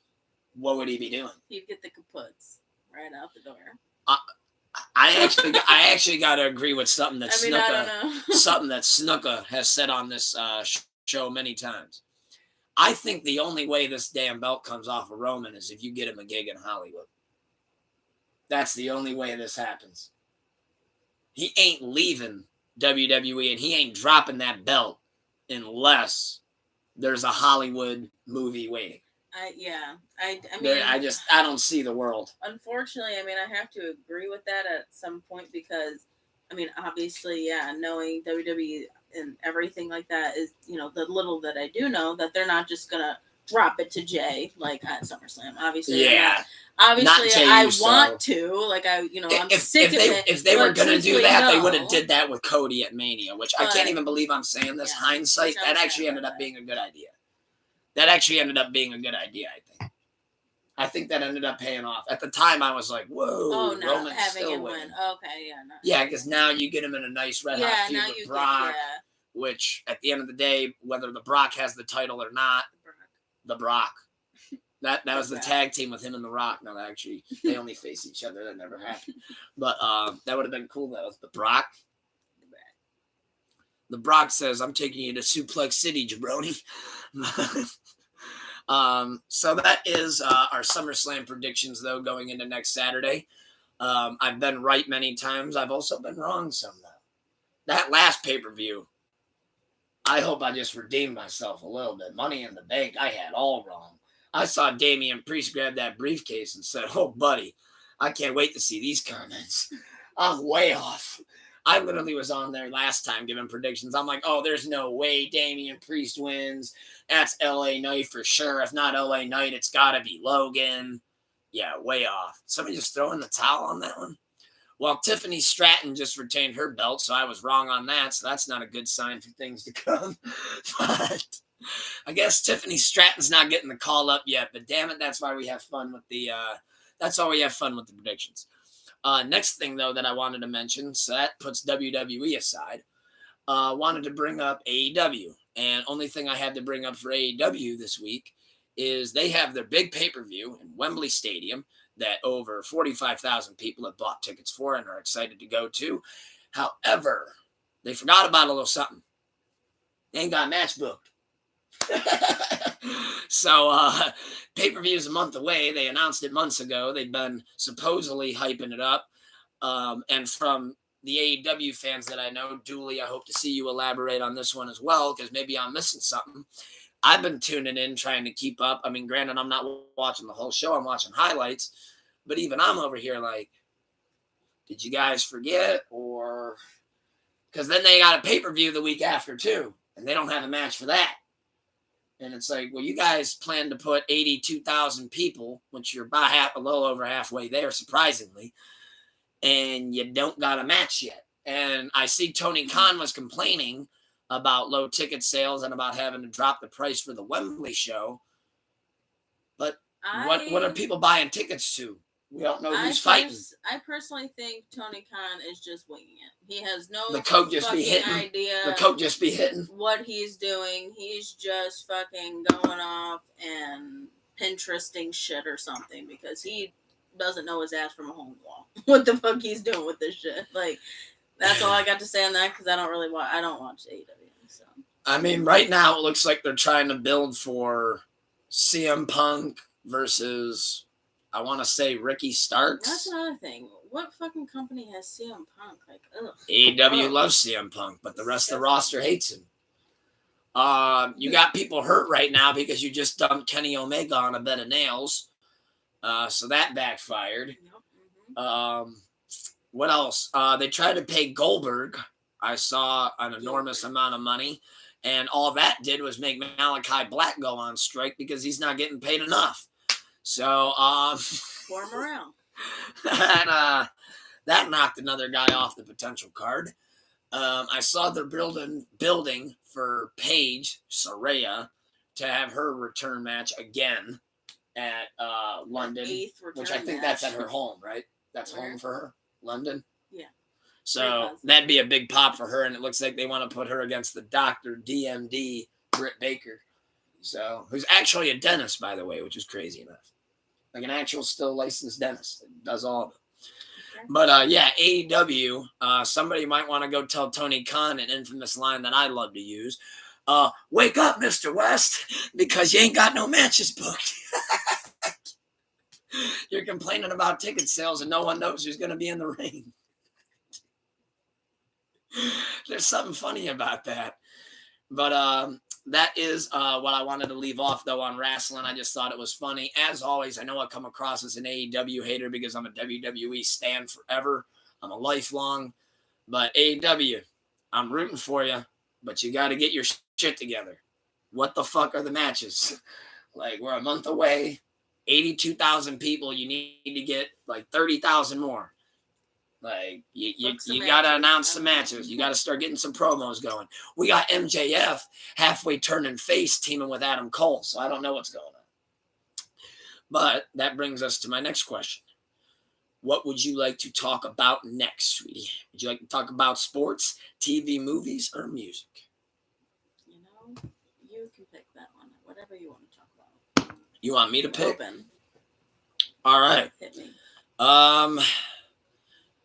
what would he be doing? He'd get the kaputs right out the door. I actually got to agree with something that something that Snuka has said on this show many times. I think the only way this damn belt comes off of Roman is if you get him a gig in Hollywood. That's the only way this happens. He ain't leaving WWE and he ain't dropping that belt unless there's a Hollywood movie waiting. I mean, I don't see the world. Unfortunately, I mean, I have to agree with that at some point because, I mean, obviously, yeah, knowing WWE and everything like that is, the little that I do know that they're not just gonna drop it to Jay like at SummerSlam. Obviously, yeah. Obviously, I want to. Like, I'm sick of it. If they were going to do that, they would have did that with Cody at Mania, which I can't even believe I'm saying this. Yeah, hindsight, that actually ended up being a good idea. That actually ended up being a good idea, I think. I think that ended up paying off. At the time, I was like, whoa, Roman's still winning. Win. Okay, yeah. No. Yeah, because now you get him in a nice red hot feud with Brock, which at the end of the day, whether the Brock has the title or not, the Brock. That was the tag team with him and The Rock. No, actually, they only face each other. That never happened. But that would have been cool, though. The Brock. The Brock says, I'm taking you to Suplex City, jabroni. So that is our SummerSlam predictions, though, going into next Saturday. I've been right many times. I've also been wrong some, though. That last pay-per-view, I hope I just redeemed myself a little bit. Money in the Bank, I had all wrong. I saw Damian Priest grab that briefcase and said, oh, buddy, I can't wait to see these comments. I'm way off. I literally was on there last time giving predictions. I'm like, oh, there's no way Damian Priest wins. That's LA Knight for sure. If not LA Knight, it's got to be Logan. Yeah, way off. Somebody just throwing the towel on that one? Well, Tiffany Stratton just retained her belt, so I was wrong on that. So that's not a good sign for things to come. But I guess Tiffany Stratton's not getting the call up yet. But damn it, that's why we have fun with the. That's why we have fun with the predictions. Next thing though that I wanted to mention, so that puts WWE aside. Wanted to bring up AEW, and only thing I had to bring up for AEW this week is they have their big pay-per-view in Wembley Stadium that over 45,000 people have bought tickets for and are excited to go to. However, they forgot about a little something. They ain't got a match booked. So, pay-per-view is a month away. They announced it months ago. They've been supposedly hyping it up. And from the AEW fans that I know, Dooley, I hope to see you elaborate on this one as well, because maybe I'm missing something. I've been tuning in, trying to keep up. I mean, granted, I'm not watching the whole show. I'm watching highlights. But even I'm over here like, did you guys forget? Or because then they got a pay-per-view the week after, too. And they don't have a match for that. And it's like, well, you guys plan to put 82,000 people, which you're about a little over halfway there, surprisingly, and you don't got a match yet. And I see Tony Khan was complaining about low ticket sales and about having to drop the price for the Wembley show. But what are people buying tickets to? We don't know who's fighting. I personally think Tony Khan is just winging it. He has no the coke just be hitting. Idea. The coke just be hitting. What he's doing. He's just fucking going off and Pinteresting shit or something because he doesn't know his ass from a hole in the wall. What the fuck he's doing with this shit? Like, that's all I got to say on that because I don't watch AEW. So I mean, right now it looks like they're trying to build for CM Punk versus, I want to say, Ricky Starks. That's another thing. What fucking company has CM Punk? Like, ugh. AEW loves CM Punk, but the rest of the roster hates him. You got people hurt right now because you just dumped Kenny Omega on a bed of nails. So that backfired. Yep. Mm-hmm. What else? They tried to pay Goldberg. I saw an enormous amount of money, and all that did was make Malachi Black go on strike because he's not getting paid enough. So, Form around. and that knocked another guy off the potential card. I saw they're building for Paige Saraya to have her return match again at London, which I think that's at her home, right? That's home for her, London. Yeah. So that'd be a big pop for her, and it looks like they want to put her against the Doctor DMD Britt Baker, so who's actually a dentist, by the way, which is crazy enough, like an actual still licensed dentist that does all of it. But yeah, AEW, somebody might want to go tell Tony Khan an infamous line that I love to use. Wake up, Mr. West, because you ain't got no matches booked. You're complaining about ticket sales and no one knows who's going to be in the ring. There's something funny about that. But that is what I wanted to leave off, though, on wrestling. I just thought it was funny. As always, I know I come across as an AEW hater because I'm a WWE stan forever. I'm a lifelong. But AEW, I'm rooting for you, but you got to get your shit together. What the fuck are the matches? Like, we're a month away, 82,000 people. You need to get like 30,000 more. Like, you got to announce the matches. You got to start getting some promos going. We got MJF halfway turning face teaming with Adam Cole, so I don't know what's going on. But that brings us to my next question. What would you like to talk about next, sweetie? Would you like to talk about sports, TV, movies, or music? You know, you can pick that one. Whatever you want to talk about. You want me to pick? Open. All right. Hit me.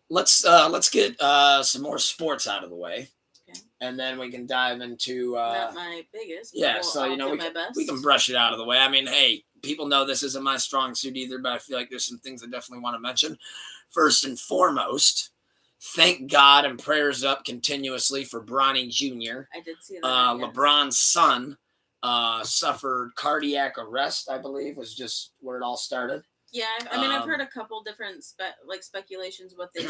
Let's get some more sports out of the way, okay, and then we can dive into. Not my biggest. Yeah, so we can brush it out of the way. I mean, hey, people know this isn't my strong suit either, but I feel like there's some things I definitely want to mention. First and foremost, thank God and prayers up continuously for Bronny Jr. I did see that. Yes. LeBron's son suffered cardiac arrest, I believe, was just where it all started. Yeah, I mean, I've heard a couple different speculations what they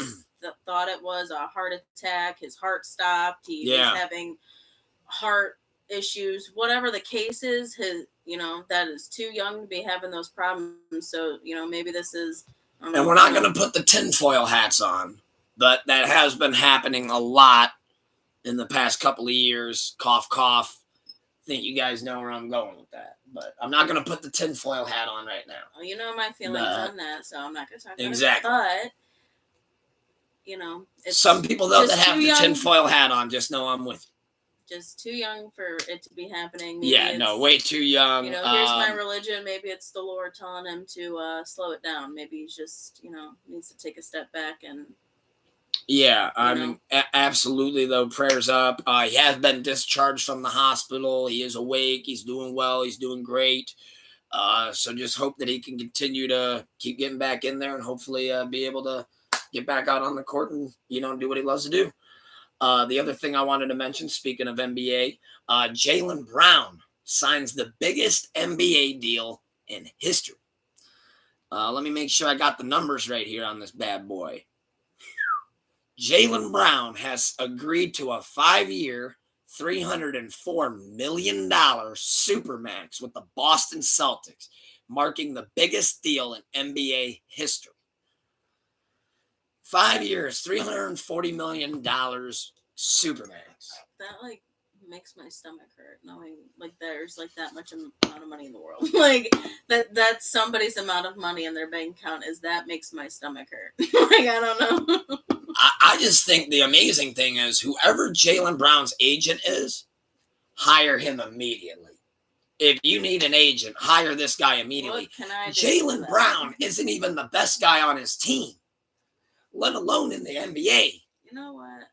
thought it was, a heart attack, his heart stopped, he was having heart issues, whatever the case is, that is too young to be having those problems, so, maybe this is... And we're not going to put the tinfoil hats on, but that has been happening a lot in the past couple of years, cough, cough. I think you guys know where I'm going with that. But I'm not going to put the tinfoil hat on right now. Well, you know my feelings on that, so I'm not going to talk about exactly. it. But, it's some people, though, that have the tinfoil hat on just know I'm with you. Just too young for it to be happening. Maybe way too young. Here's my religion. Maybe it's the Lord telling him to slow it down. Maybe he's just, needs to take a step back and... Yeah, I mean, absolutely, though, prayers up. He has been discharged from the hospital. He is awake. He's doing well. He's doing great. So just hope that he can continue to keep getting back in there and hopefully be able to get back out on the court and, do what he loves to do. The other thing I wanted to mention, speaking of NBA, Jaylen Brown signs the biggest NBA deal in history. Let me make sure I got the numbers right here on this bad boy. Jaylen Brown has agreed to a 5-year, $304 million supermax with the Boston Celtics, marking the biggest deal in NBA history. 5 years, $340 million supermax. That, makes my stomach hurt, knowing, there's, that much amount of money in the world. That's somebody's amount of money in their bank account that makes my stomach hurt. I don't know. I just think the amazing thing is whoever Jaylen Brown's agent is, hire him immediately. If you need an agent, hire this guy immediately. Jaylen Brown isn't even the best guy on his team, let alone in the NBA. You know what?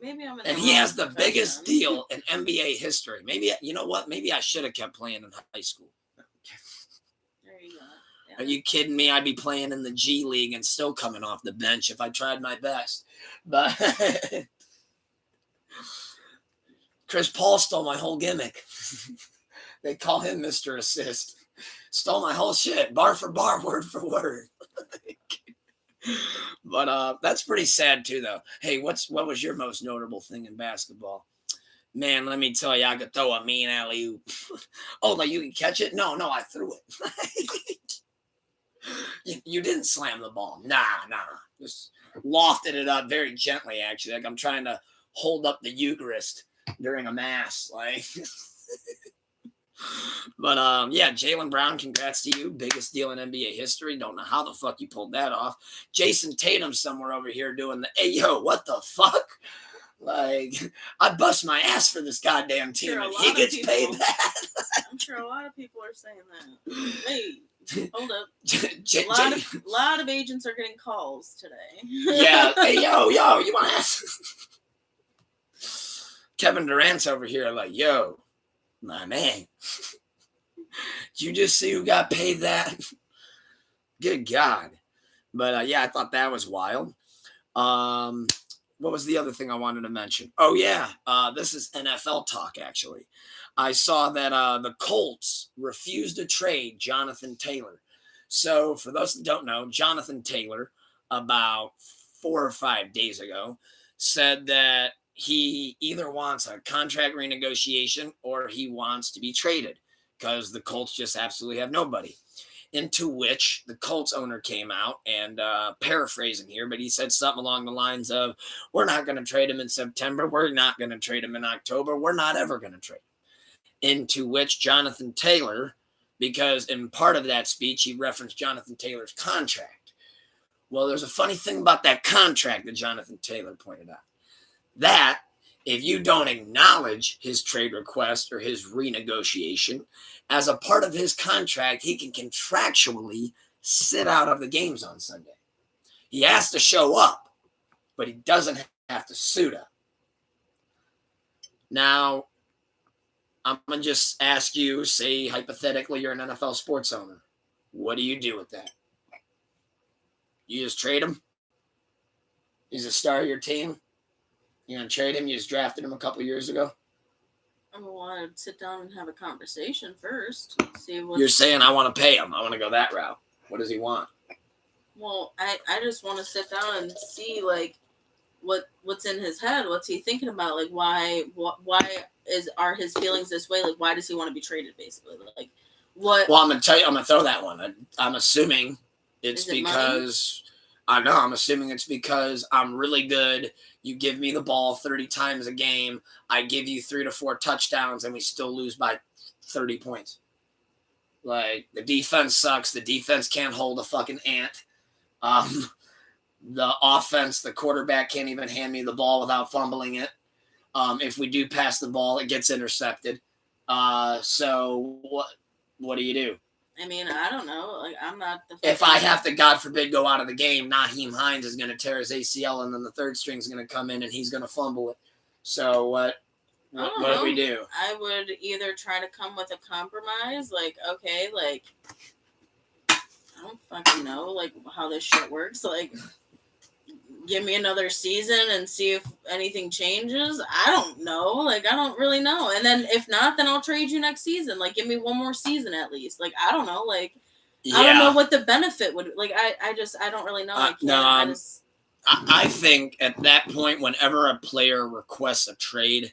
Maybe I'm in and he has the biggest deal in NBA history. Maybe, you know what? Maybe I should have kept playing in high school. There you go. Yeah. Are you kidding me? I'd be playing in the G League and still coming off the bench if I tried my best. But Chris Paul stole my whole gimmick. They call him Mr. Assist. Stole my whole shit, bar for bar, word for word. But that's pretty sad too, though. Hey, what was your most notable thing in basketball? Man, let me tell you, I could throw a mean alley oop. Oh, like you can catch it? No, I threw it. You didn't slam the ball. Nah. Just lofted it up very gently, actually. Like I'm trying to hold up the Eucharist during a mass. Like But yeah, Jaylen Brown, congrats to you. Biggest deal in NBA history. Don't know how the fuck you pulled that off. Jason Tatum somewhere over here doing the hey yo, what the fuck? Like, I bust my ass for this goddamn team, and he gets paid that. I'm sure a lot of people are saying that. Wait, hold up. A lot of agents are getting calls today. Yeah. Hey, yo, you want to ask? Kevin Durant's over here like, yo, my man. Did you just see who got paid that? Good God. But yeah, I thought that was wild. What was the other thing I wanted to mention? Oh, yeah. This is NFL talk, actually. I saw that the Colts refused to trade Jonathan Taylor. So, for those that don't know, Jonathan Taylor, about 4 or 5 days ago, said that he either wants a contract renegotiation or he wants to be traded because the Colts just absolutely have nobody. Into which the Colts owner came out and paraphrasing here, but he said something along the lines of, we're not going to trade him in September. We're not going to trade him in October. We're not ever going to trade him. Into which Jonathan Taylor, because in part of that speech, he referenced Jonathan Taylor's contract. Well, there's a funny thing about that contract that Jonathan Taylor pointed out. That if you don't acknowledge his trade request or his renegotiation as a part of his contract, he can contractually sit out of the games on Sunday. He has to show up, but he doesn't have to suit up. Now, I'm going to just ask you, say hypothetically you're an NFL sports owner. What do you do with that? You just trade him? He's a star of your team? You gonna trade him? You just drafted him a couple years ago. I want to sit down and have a conversation first. See what you're saying. I want to pay him. I want to go that route. What does he want? Well, I just want to sit down and see like what's in his head. What's he thinking about? Like why are his feelings this way? Like why does he want to be traded? Basically, like what? Well, I'm gonna tell you. I'm gonna throw that one. I'm assuming it's because money? I know. I'm assuming it's because I'm really good. You give me the ball 30 times a game. I give you 3 to 4 touchdowns, and we still lose by 30 points. Like, the defense sucks. The defense can't hold a fucking ant. The offense, the quarterback can't even hand me the ball without fumbling it. If we do pass the ball, it gets intercepted. So what do you do? I mean, I don't know. Like, I'm not the. If I have to, God forbid, go out of the game, Naheem Hines is going to tear his ACL, and then the third string is going to come in, and he's going to fumble it. So what do we do? I would either try to come with a compromise, like, okay, like, I don't fucking know, like, how this shit works. Like, give me another season and see if anything changes. I don't know. Like, I don't really know. And then if not, then I'll trade you next season. Like, give me one more season at least. Like, I don't know. Like, yeah. I don't know what the benefit would. Like, I don't really know. I think at that point, whenever a player requests a trade,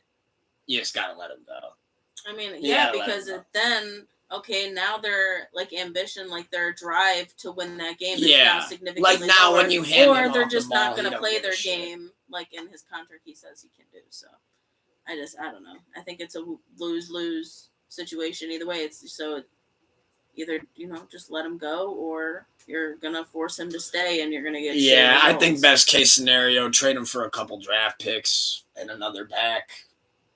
you just gotta let him go. I mean, yeah, because then. Okay, now their like ambition, like their drive to win that game is now significantly like now lower, when you hand or him they're off just the ball, not going to play their game like in his contract he says he can do. So I don't know. I think it's a lose-lose situation either way. It's so either just let him go or you're gonna force him to stay and you're gonna get I think best case scenario, trade him for a couple draft picks and another back,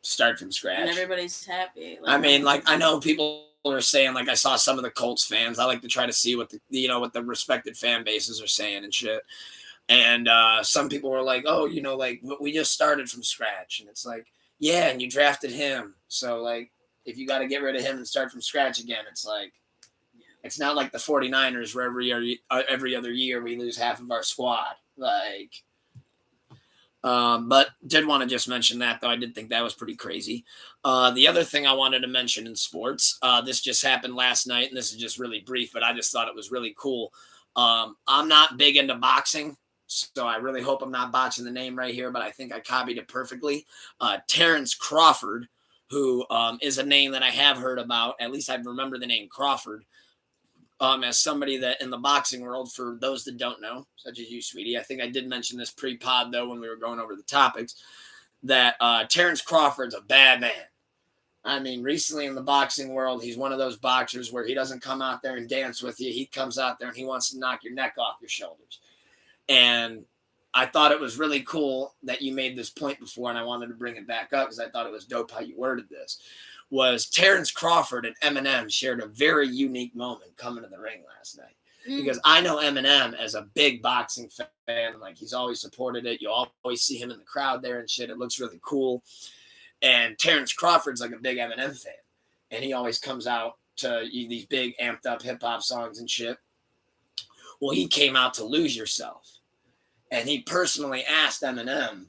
start from scratch, and everybody's happy. Like, I mean, like I know people are saying, like I saw some of the Colts fans. I like to try to see what what the respected fan bases are saying and shit. And some people were like, oh, like we just started from scratch, and it's like, yeah, and you drafted him, so like if you got to get rid of him and start from scratch again, it's like it's not like the 49ers where every other year we lose half of our squad, like. But did want to just mention that, though. I did think that was pretty crazy. The other thing I wanted to mention in sports, this just happened last night, and this is just really brief, but I just thought it was really cool. I'm not big into boxing, so I really hope I'm not botching the name right here, but I think I copied it perfectly. Terrence Crawford, who is a name that I have heard about. At least I remember the name Crawford. As somebody that in the boxing world, for those that don't know, such as you, sweetie, I think I did mention this pre-pod, though, when we were going over the topics, that Terrence Crawford's a bad man. I mean, recently in the boxing world, he's one of those boxers where he doesn't come out there and dance with you. He comes out there and he wants to knock your neck off your shoulders. And I thought it was really cool that you made this point before, and I wanted to bring it back up because I thought it was dope how you worded this, was Terrence Crawford and Eminem shared a very unique moment coming to the ring last night. Because I know Eminem as a big boxing fan. Like, he's always supported it. You always see him in the crowd there and shit. It looks really cool. And Terrence Crawford's like a big Eminem fan. And he always comes out to these big amped up hip hop songs and shit. Well, he came out to Lose Yourself. And he personally asked Eminem,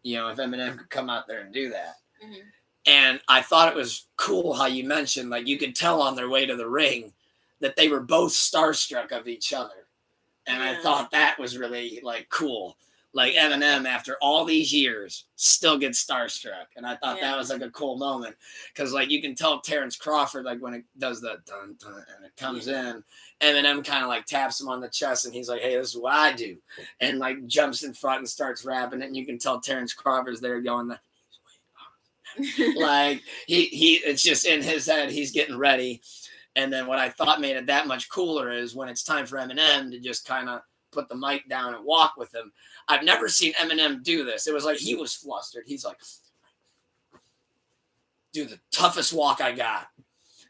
if Eminem could come out there and do that. Mm-hmm. And I thought it was cool how you mentioned, like, you could tell on their way to the ring that they were both starstruck of each other. And I thought that was really, like, cool. Like, Eminem, after all these years, still gets starstruck. And I thought that was, like, a cool moment. Because, like, you can tell Terrence Crawford, like, when it does the dun, dun, and it comes in, Eminem kind of, like, taps him on the chest, and he's like, hey, this is what I do. And, like, jumps in front and starts rapping it. And you can tell Terrence Crawford's there going, like, he it's just in his head, he's getting ready. And then what I thought made it that much cooler is when it's time for Eminem to just kind of put the mic down and walk with him. I've never seen Eminem do this. It was like he was flustered. He's like, do the toughest walk I got.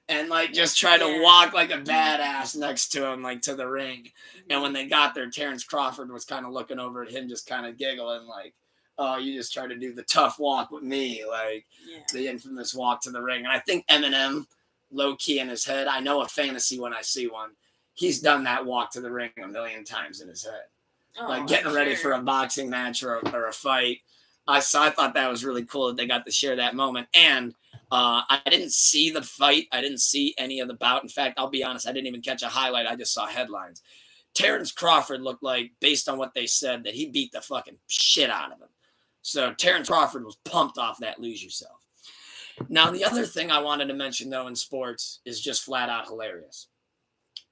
And, like, just try to walk like a badass next to him, like, to the ring. And when they got there, Terrence Crawford was kind of looking over at him, just kind of giggling, like, oh, you just try to do the tough walk with me, like the infamous walk to the ring. And I think Eminem, low-key in his head, I know a fantasy when I see one, he's done that walk to the ring a million times in his head. Like getting ready for a boxing match or a fight. I thought that was really cool that they got to share that moment. And I didn't see the fight. I didn't see any of the bout. In fact, I'll be honest, I didn't even catch a highlight. I just saw headlines. Terrence Crawford looked like, based on what they said, that he beat the fucking shit out of him. So Terrence Crawford was pumped off that Lose Yourself. Now, the other thing I wanted to mention, though, in sports is just flat out hilarious.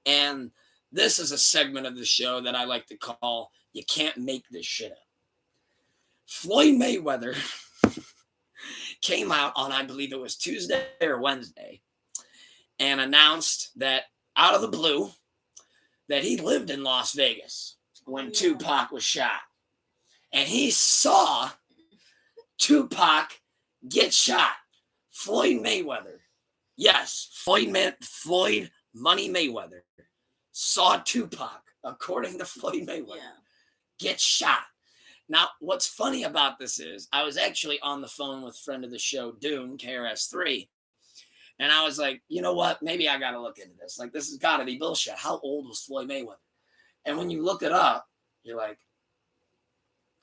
And this is a segment of the show that I like to call, You Can't Make This Shit Up. Floyd Mayweather came out on, I believe it was Tuesday or Wednesday, and announced that out of the blue that he lived in Las Vegas when Tupac was shot. And he saw Tupac get shot. Floyd Mayweather. Yes, Floyd Money Mayweather saw Tupac, according to Floyd Mayweather, get shot. Now, what's funny about this is I was actually on the phone with friend of the show, Dune, KRS3. And I was like, you know what? Maybe I got to look into this. Like, this has got to be bullshit. How old was Floyd Mayweather? And when you look it up, you're like,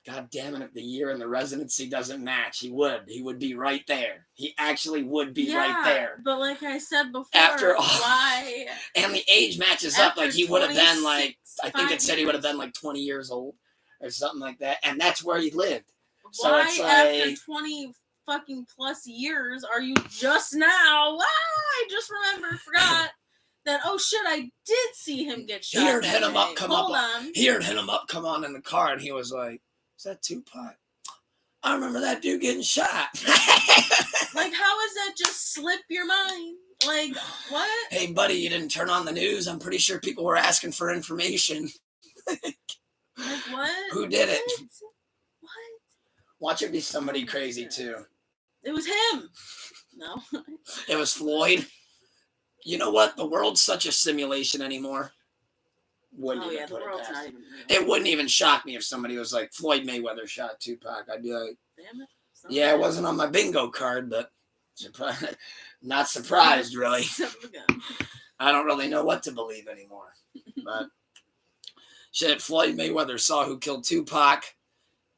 God damn it, if the year and the residency doesn't match, he would be right there. He actually would be right there. But like I said before, why? And the age matches up. Like, he would have been like, I think it said he would have been like 20 years old or something like that. And that's where he lived. So why it's like, after 20 fucking plus years are you just now? I just forgot that, oh shit, I did see him get shot. He heard hit him up, come on in the car, and he was like, is that Tupac? I remember that dude getting shot. Like, how does that just slip your mind? Like, what? Hey, buddy, you didn't turn on the news? I'm pretty sure people were asking for information. Like, what? Who did it? What? Watch it be somebody crazy, too. It was him. No. It was Floyd. You know what? The world's such a simulation anymore. The world's not even real. It wouldn't even shock me if somebody was like, Floyd Mayweather shot Tupac. I'd be like, damn it. Yeah, it wasn't on my bingo card, but not surprised, really. I don't really know what to believe anymore. But shit, Floyd Mayweather saw who killed Tupac.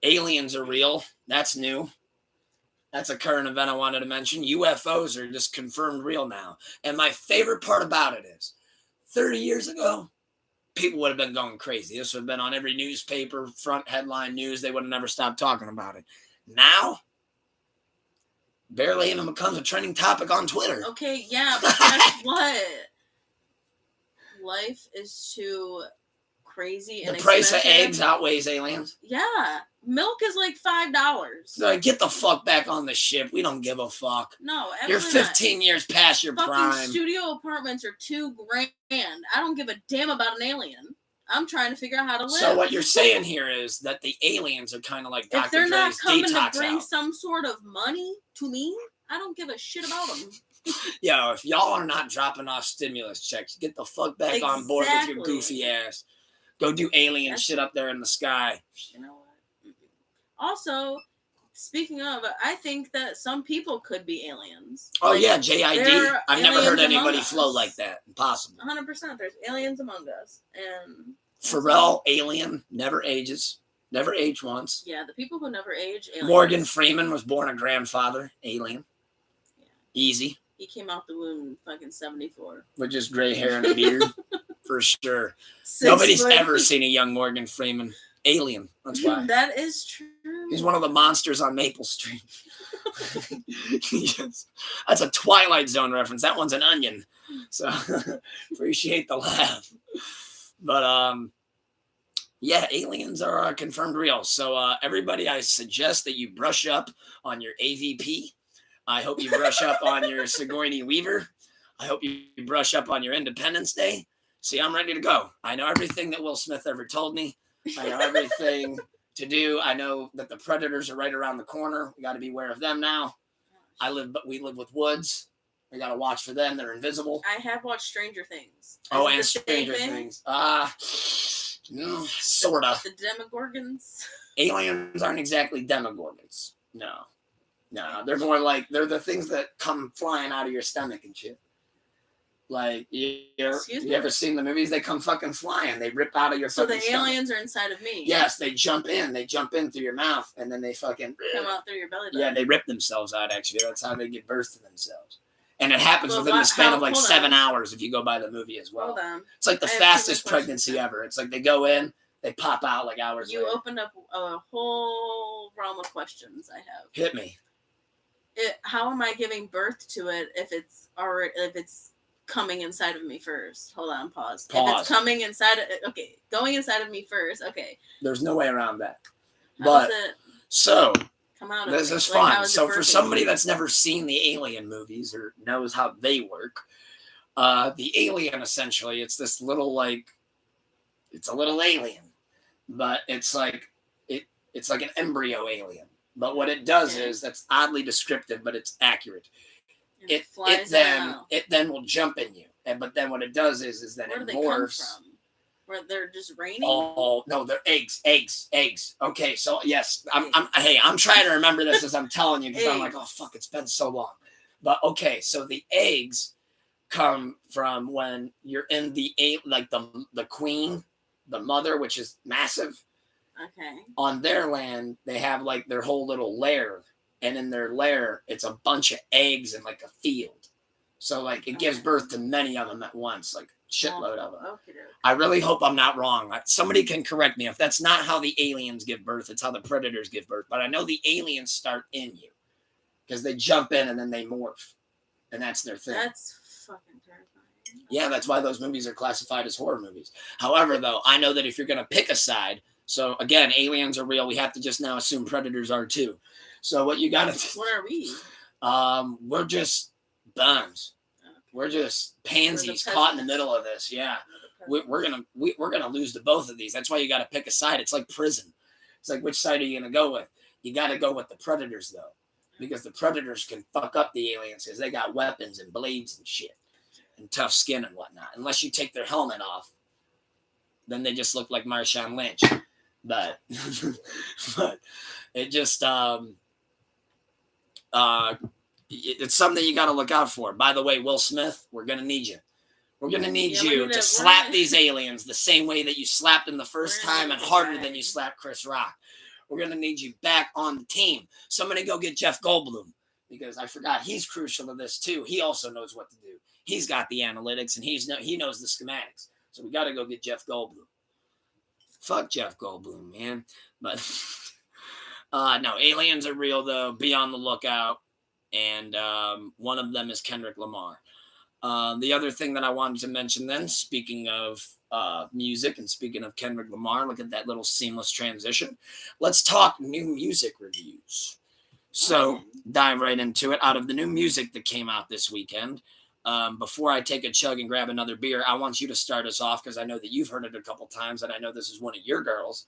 Aliens are real. That's new. That's a current event I wanted to mention. UFOs are just confirmed real now. And my favorite part about it is 30 years ago, people would have been going crazy. This would have been on every newspaper, front headline news. They would have never stopped talking about it. Now, barely even becomes a trending topic on Twitter. Okay, yeah, but guess what? Life is too crazy and the price expensive. of eggs outweighs aliens. Yeah, milk is like $5. Like, get the fuck back on the ship. We don't give a fuck. No, you're 15 years past your fucking prime. Studio apartments are $2,000. I don't give a damn about an alien. I'm trying to figure out how to live. So what you're saying here is that the aliens are kind of like Dr. If they're not coming to bring out. some sort of money to me, I don't give a shit about them. Yo, if y'all are not dropping off stimulus checks, get the fuck back on board with your goofy ass. Go do alien shit up there in the sky. You know what? Also, speaking of, I think that some people could be aliens. Oh, like, yeah, JID. I've never heard anybody flow like that. Impossible. 100%. There's aliens among us. And Pharrell, alien, never ages. Never aged once. Yeah, the people who never age, aliens. Morgan Freeman was born a grandfather, alien. Yeah. Easy. He came out the womb in fucking 74. With just gray hair and a beard. For sure. Nobody's ever seen a young Morgan Freeman. Alien. That's why. That is true. He's one of the monsters on Maple Street. Yes. That's a Twilight Zone reference. That one's an onion. So appreciate the laugh. But yeah, aliens are confirmed real. So everybody, I suggest that you brush up on your AVP. I hope you brush up on your Sigourney Weaver. I hope you brush up on your Independence Day. See, I'm ready to go. I know everything that Will Smith ever told me. I know everything to do. I know that the predators are right around the corner. We got to be aware of them now. We live with woods. We got to watch for them. They're invisible. I have watched Stranger Things. And Stranger Things. Sort of. The Demogorgons. Aliens aren't exactly Demogorgons. No. They're more like, they're the things that come flying out of your stomach and shit. Like, you ever seen the movies? They come fucking flying. They rip out of your fucking stomach. So the aliens are inside of me. Yes, they jump in. They jump in through your mouth, and then they fucking... come out through your belly button. Yeah, they rip themselves out, actually. That's how they give birth to themselves. And it happens within the span of like 7 hours if you go by the movie as well. Hold on. It's like the fastest pregnancy ever. It's like they go in, they pop out like hours later. You opened up a whole realm of questions I have. Hit me. How am I giving birth to it if it's coming inside of me first? Hold on, pause. If it's coming inside going inside of me first, okay. There's no way around that. Come out of this is fun. So for somebody that's never seen the Alien movies or knows how they work, the alien essentially, it's this little it's a little alien, but it's like an embryo alien. But what it does is, that's oddly descriptive, but it's accurate. It then will jump in you, but then what it does is that it morphs. Where do they come from? Where they're just raining? Oh no, they're eggs. Okay, so yes, I'm trying to remember this as I'm telling you because I'm like, oh fuck, it's been so long. But okay, so the eggs come from when you're in the queen, the mother, which is massive. Okay. On their land, they have like their whole little lair, and in their lair, it's a bunch of eggs in like a field. So like it gives birth to many of them at once, like shitload of them. Okay. I really hope I'm not wrong. Somebody can correct me if that's not how the aliens give birth. It's how the predators give birth. But I know the aliens start in you because they jump in and then they morph, and that's their thing. That's fucking terrifying. Yeah, that's why those movies are classified as horror movies. However, though, I know that if you're gonna pick a side. So, again, aliens are real. We have to just now assume predators are, too. So, what you got to... What are we? We're just bums. Okay. We're just pansies caught in the middle of this. Yeah. We're gonna lose to both of these. That's why you got to pick a side. It's like prison. It's like, which side are you going to go with? You got to go with the predators, though. Because the predators can fuck up the aliens because they got weapons and blades and shit. And tough skin and whatnot. Unless you take their helmet off. Then they just look like Marshawn Lynch. But it just it's something you got to look out for. By the way, Will Smith, we're gonna need you. We're gonna need you to slap these aliens the same way that you slapped them the first time and harder than you slapped Chris Rock. We're gonna need you back on the team. Somebody go get Jeff Goldblum because I forgot he's crucial to this too. He also knows what to do. He's got the analytics and he knows the schematics. So we got to go get Jeff Goldblum. Fuck Jeff Goldblum, man. But no, aliens are real though. Be on the lookout. And one of them is Kendrick Lamar. The other thing that I wanted to mention then, speaking of music and speaking of Kendrick Lamar, look at that little seamless transition. Let's talk new music reviews. So dive right into it. Out of the new music that came out this weekend, before I take a chug and grab another beer, I want you to start us off because I know that you've heard it a couple times and I know this is one of your girls.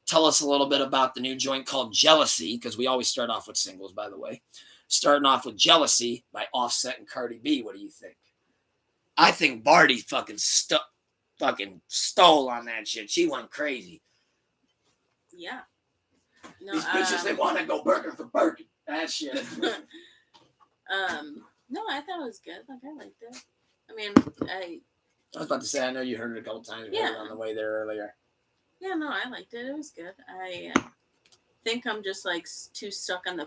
Tell us a little bit about the new joint called Jealousy, because we always start off with singles, by the way. Starting off with Jealousy by Offset and Cardi B. What do you think? I think Barty fucking stole on that shit. She went crazy. Yeah. No, these bitches, they want to go burger for burger. That shit. No, I thought it was good. Like, I liked it. I mean, I was about to say, I know you heard it a couple times. You heard it on the way there earlier. Yeah, no, I liked it. It was good. I think I'm just like too stuck on the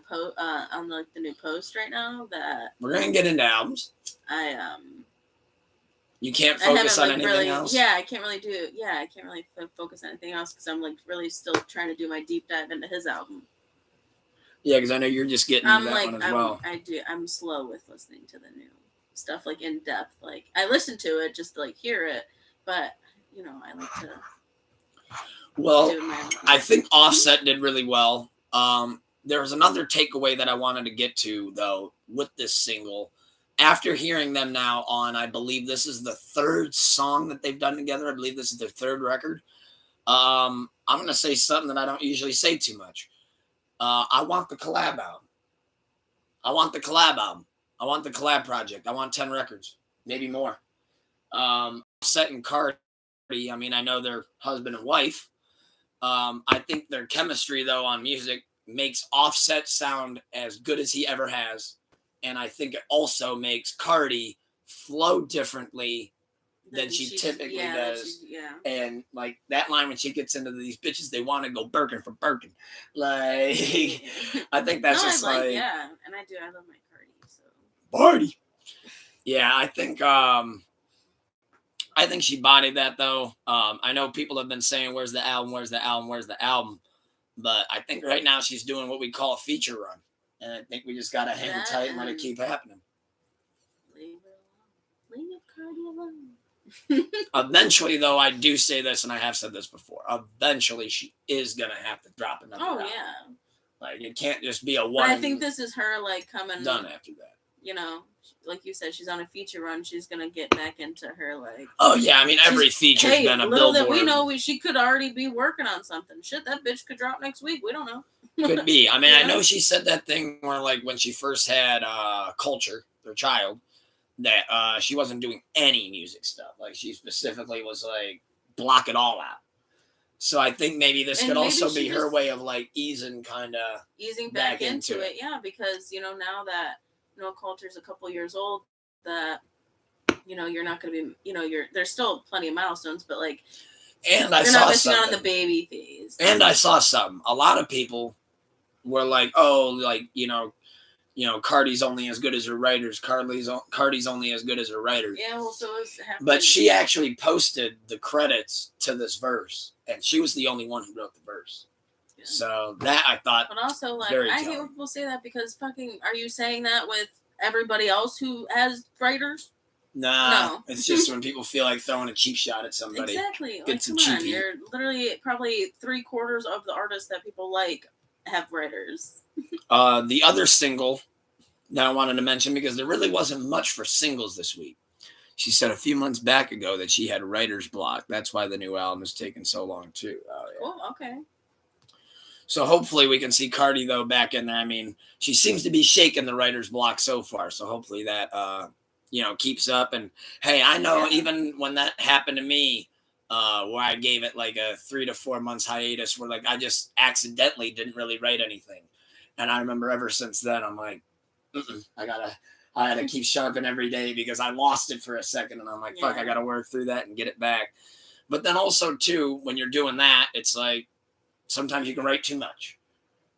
on like the new post right now that we're gonna get into albums. You can't focus on anything else. Yeah, I can't really focus on anything else because I'm like really still trying to do my deep dive into his album. Yeah, because I know you're just getting into that one as well. I'm slow with listening to the new stuff, like in depth. Like I listen to it just to like hear it, but you know I like to. Well, I think Offset did really well. There was another takeaway that I wanted to get to, though, with this single. After hearing them now on, I believe this is the third song that they've done together. I believe this is their third record. I'm going to say something that I don't usually say too much. I want the collab album. I want the collab project. I want 10 records, maybe more. Offset and Cardi, I mean, I know they're husband and wife. I think their chemistry, though, on music makes Offset sound as good as he ever has. And I think it also makes Cardi flow differently than she typically does. And, like, that line when she gets into these bitches, they want to go Birkin for Birkin. Like, I think that's just like... Yeah, and I do. I love my Cardi, so... Party! Yeah, I think she bodied that, though. I know people have been saying, where's the album? But I think right now she's doing what we call a feature run. And I think we just got to hang tight and let it keep happening. Leave Cardi alone. Eventually, though, I do say this, and I have said this before. Eventually, she is going to have to drop another album. Yeah. Like, it can't just be a one. But I think this is her, like, coming... Done after that. You know, like you said, she's on a feature run. She's gonna get back into her like. Oh yeah, I mean every feature's been a little billboard. That we know, she could already be working on something. Shit, that bitch could drop next week. We don't know. Could be. I mean, I know she said that thing where like when she first had Culture, their child, that she wasn't doing any music stuff. Like she specifically was like block it all out. So I think maybe this could also be her way of like easing back into it. Yeah, because you know now that. Culture's a couple years old that, you're not going to be, there's still plenty of milestones, but like, and I you're saw not missing something. out on the baby phase. And I saw something. A lot of people were like, oh, like, Cardi's only as good as her writers. Cardi's only as good as her writers. Yeah, well, so it's But she actually posted the credits to this verse, and she was the only one who wrote the verse. So that I thought. But also, like, I hate when people say that because fucking, are you saying that with everybody else who has writers? No. It's just when people feel like throwing a cheap shot at somebody. Exactly. Like, come on. You're literally probably 3/4 of the artists that people like have writers. The other single that I wanted to mention, because there really wasn't much for singles this week. She said a few months back ago that she had writer's block. That's why the new album is taking so long, too. Oh, yeah. Cool. Okay. So hopefully we can see Cardi, though, back in there. I mean, she seems to be shaking the writer's block so far. So hopefully that, keeps up. And, hey, I know even when that happened to me, where I gave it like a 3 to 4 months hiatus where, like, I just accidentally didn't really write anything. And I remember ever since then, I'm like, I had to keep sharpening every day because I lost it for a second. And I'm like, fuck, I got to work through that and get it back. But then also, too, when you're doing that, it's like, sometimes you can write too much.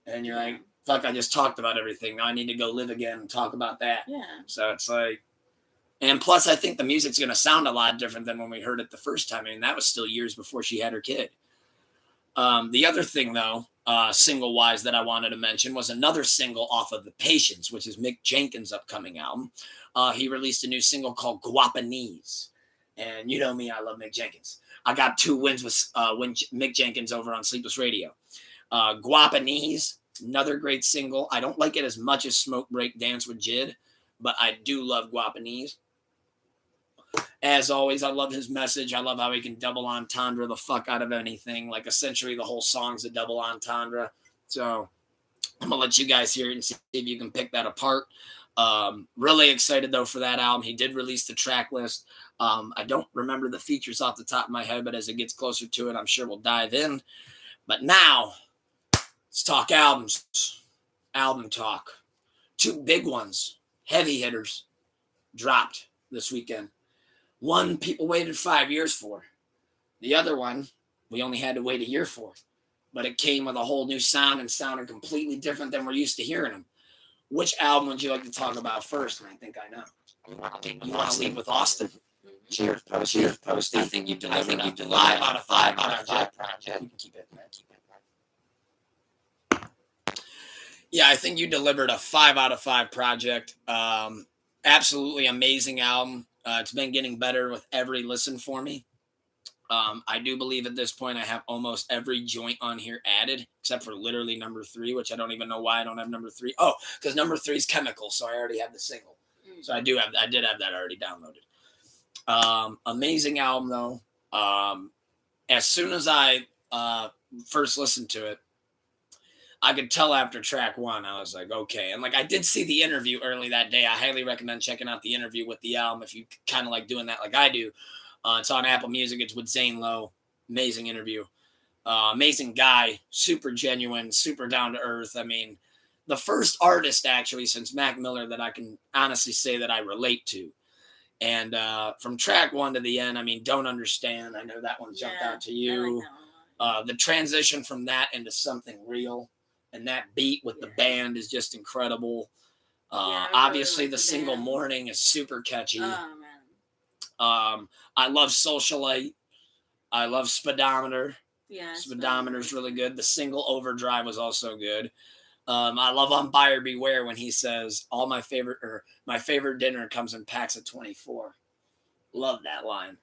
And you're like, fuck, I just talked about everything. Now I need to go live again and talk about that. Yeah. So it's like, And plus, I think the music's going to sound a lot different than when we heard it the first time. I mean, that was still years before she had her kid. The other thing, though, single-wise that I wanted to mention was another single off of The Patience, which is Mick Jenkins' upcoming album. He released a new single called Guapanese. And you know me, I love Mick Jenkins. I got 2 wins with Mick Jenkins over on Sleepless Radio. Guapanese, another great single. I don't like it as much as Smoke Break Dance with Jid, but I do love Guapanese. As always, I love his message. I love how he can double entendre the fuck out of anything. Like, essentially, the whole song's a double entendre. So, I'm going to let you guys hear it and see if you can pick that apart. Really excited, though, for that album. He did release the track list. I don't remember the features off the top of my head, but as it gets closer to it, I'm sure we'll dive in. But now, let's talk albums. Album talk. 2 big ones, heavy hitters, dropped this weekend. One people waited 5 years for. The other one, we only had to wait a year for. But it came with a whole new sound and sounded completely different than we're used to hearing them. Which album would you like to talk about first? And I think I know. You want to lead with Austin? Cheers, Posty. Cheers, Posty. I think you delivered a 5 out of 5 project. You can keep it. Yeah, I think you delivered a 5 out of 5 project. Absolutely amazing album. It's been getting better with every listen for me. I do believe at this point I have almost every joint on here added, except for literally number 3, which I don't even know why I don't have number 3. Oh, because number 3 is Chemical, so I already have the single. So I did have that already downloaded. Amazing album though. As soon as I first listened to it, I could tell after track 1, I was like, okay. And like, I did see the interview early that day. I highly recommend checking out the interview with the album if you kind of like doing that like I do. It's on Apple Music. It's with Zane Lowe. Amazing interview. Amazing guy. Super genuine. Super down to earth. I mean, the first artist actually since Mac Miller that I can honestly say that I relate to. And from track 1 to the end, I mean, Don't Understand. I know that one jumped out to you. The transition from that into Something Real. And that beat with the band is just incredible. Obviously, really the single Morning is super catchy. Oh, man. I love Socialite. I love Speedometer. Yeah, Speedometer's really good. The single Overdrive was also good. I love On Buyer Beware when he says, my favorite dinner comes in packs of 24. Love that line.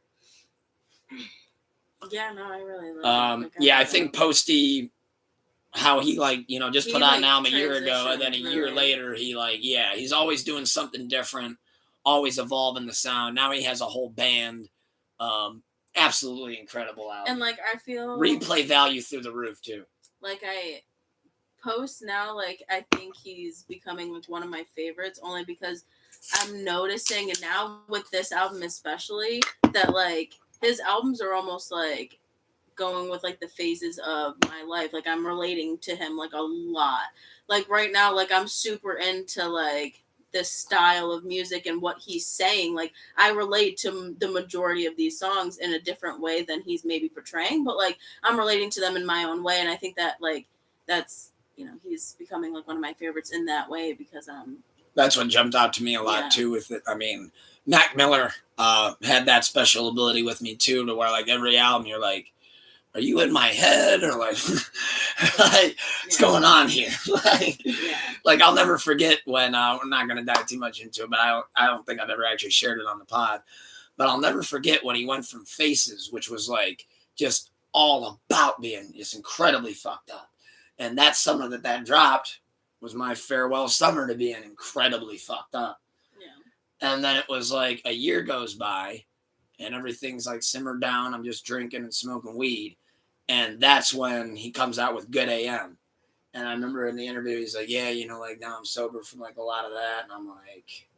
Yeah, no, I really love it. I think Posty, how he just put out an album a year ago, and then a year later he's always doing something different, always evolving the sound. Now he has a whole band. Absolutely incredible album. And I feel replay value through the roof too. Post now, I think he's becoming one of my favorites only because I'm noticing, and now with this album especially, that his albums are almost going with the phases of my life. I'm relating to him a lot. Right now, I'm super into this style of music and what he's saying. I relate to the majority of these songs in a different way than he's maybe portraying, but I'm relating to them in my own way, and I think that that's he's becoming one of my favorites in that way because that's what jumped out to me a lot too with it. I mean, Mac Miller had that special ability with me too, to where every album you're like, are you in my head or what's going on here? I'll never forget when we're not going to dive too much into it, but I don't think I've ever actually shared it on the pod, but I'll never forget when he went from Faces, which was just all about being just incredibly fucked up. And that summer that dropped was my farewell summer to being incredibly fucked up. Yeah. And then it was a year goes by and everything's simmered down. I'm just drinking and smoking weed. And that's when he comes out with Good AM. And I remember in the interview, he's like, yeah, now I'm sober from a lot of that. And I'm like,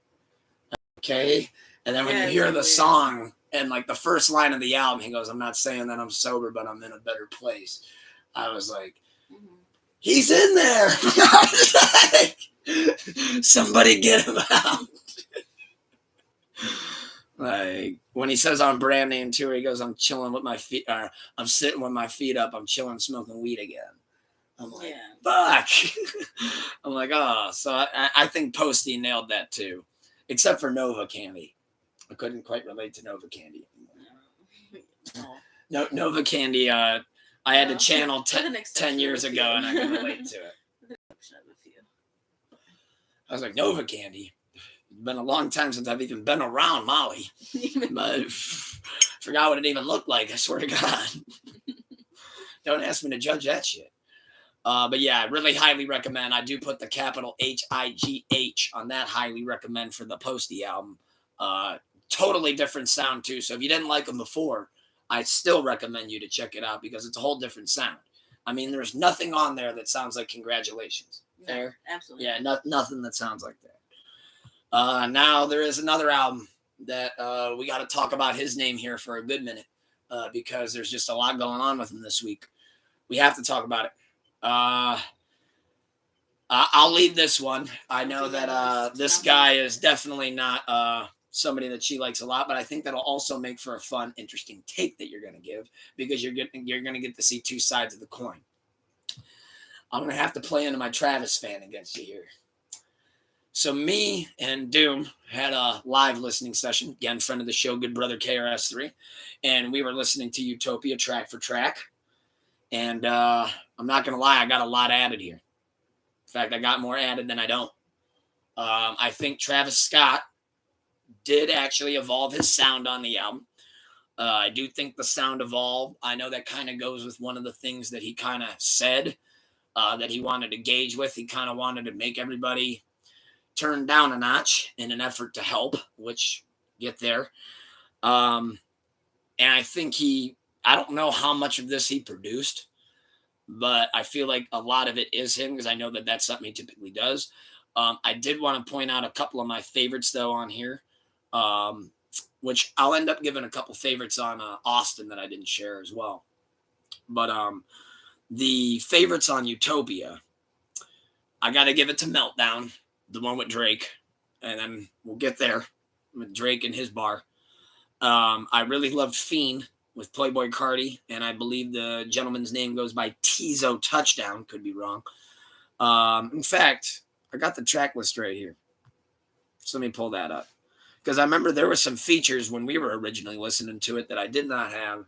okay. And then when you hear the song and the first line of the album, he goes, I'm not saying that I'm sober, but I'm in a better place. I was like, he's in there. Somebody get him out. When he says on Brand Name Tour, he goes, I'm chilling with my feet, I'm sitting with my feet up, I'm chilling, smoking weed again. I'm like, fuck. I'm like, oh, so I think Posty nailed that too, except for Nova Candy. I couldn't quite relate to Nova Candy No. No, Nova Candy. I had a channel 10 years ago, and I can relate to it. I was like, Nova Candy. It's been a long time since I've even been around Molly. But forgot what it even looked like. I swear to God. Don't ask me to judge that shit. But yeah, I really highly recommend. I do put the capital HIGH on that. Highly recommend for the Posty album. Totally different sound too. So if you didn't like them before, I still recommend you to check it out because it's a whole different sound. I mean, there's nothing on there that sounds like Congratulations. Fair? No, absolutely. Yeah, nothing that sounds like that. Now there is another album that we got to talk about his name here for a good minute because there's just a lot going on with him this week. We have to talk about it. I'll lead this one. I know that this guy is definitely not somebody that she likes a lot, but I think that'll also make for a fun, interesting take that you're going to give because you're going to get to see two sides of the coin. I'm going to have to play into my Travis fan against you here. So me and Doom had a live listening session. Again, friend of the show, good brother KRS3. And we were listening to Utopia track for track. And I'm not going to lie, I got a lot added here. In fact, I got more added than I don't. I think Travis Scott did actually evolve his sound on the album. I do think the sound evolved. I know that kind of goes with one of the things that he kind of said that he wanted to gauge with. He kind of wanted to make everybody turn down a notch in an effort to help, which get there. And I think I don't know how much of this he produced, but I feel like a lot of it is him because I know that that's something he typically does. I did want to point out a couple of my favorites, though, on here, which I'll end up giving a couple favorites on Austin that I didn't share as well. But the favorites on Utopia, I got to give it to Meltdown, the one with Drake, and then we'll get there with Drake and his bar. I really loved Fiend with Playboy Cardi, and I believe the gentleman's name goes by Tizo Touchdown. Could be wrong. In fact, I got the track list right here. So let me pull that up. Because I remember there were some features when we were originally listening to it that I did not have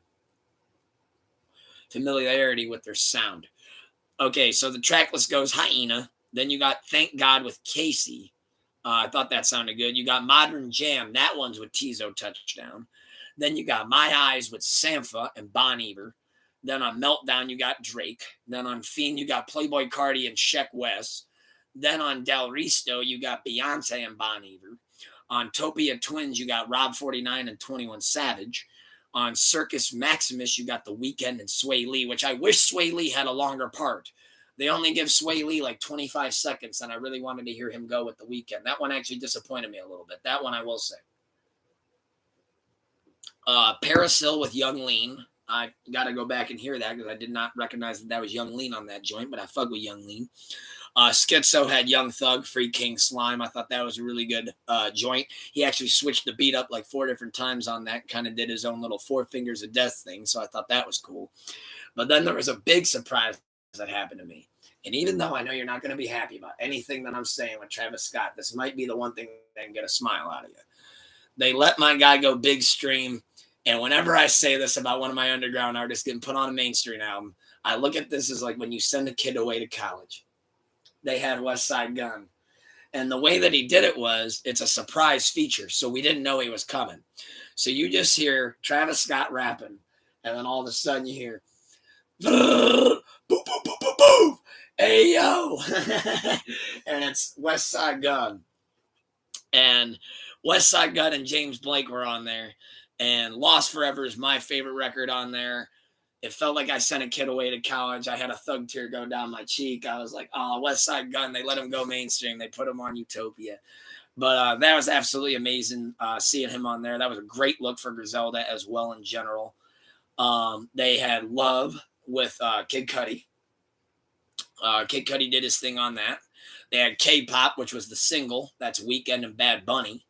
familiarity with their sound. Okay, so the track list goes Hyena. Then you got Thank God with Casey. I thought that sounded good. You got Modern Jam. That one's with Tizo Touchdown. Then you got My Eyes with Sampha and Bon Iver. Then on Meltdown, you got Drake. Then on Fiend, you got Playboy Cardi and Sheck West. Then on Del Risto, you got Beyonce and Bon Iver. On Topia Twins, you got Rob 49 and 21 Savage. On Circus Maximus, you got The Weeknd and Sway Lee, which I wish Sway Lee had a longer part. They only give Sway Lee like 25 seconds, and I really wanted to hear him go with The Weeknd. That one actually disappointed me a little bit. That one I will say. Parasil with Young Lean. I got to go back and hear that because I did not recognize that was Young Lean on that joint, but I fuck with Young Lean. Schizo had Young Thug, Free King Slime. I thought that was a really good joint. He actually switched the beat up like 4 different times on that, kind of did his own little 4 Fingers of Death thing, so I thought that was cool. But then there was a big surprise that happened to me. And even though I know you're not going to be happy about anything that I'm saying with Travis Scott, this might be the one thing that can get a smile out of you. They let my guy go big stream. And whenever I say this about one of my underground artists getting put on a mainstream album, I look at this as like when you send a kid away to college. They had West Side Gun. And the way that he did it was, it's a surprise feature. So we didn't know he was coming. So you just hear Travis Scott rapping. And then all of a sudden you hear, boop, boop, boop, boop, boop. Hey, yo. And it's West Side Gun. And West Side Gun and James Blake were on there. And Lost Forever is my favorite record on there. It felt like I sent a kid away to college. I had a thug tear go down my cheek. I was like, oh, West Side Gun. They let him go mainstream. They put him on Utopia. But that was absolutely amazing seeing him on there. That was a great look for Griselda as well in general. They had Love with Kid Cudi. Kid Cudi did his thing on that. They had K-Pop, which was the single. That's Weeknd and Bad Bunny.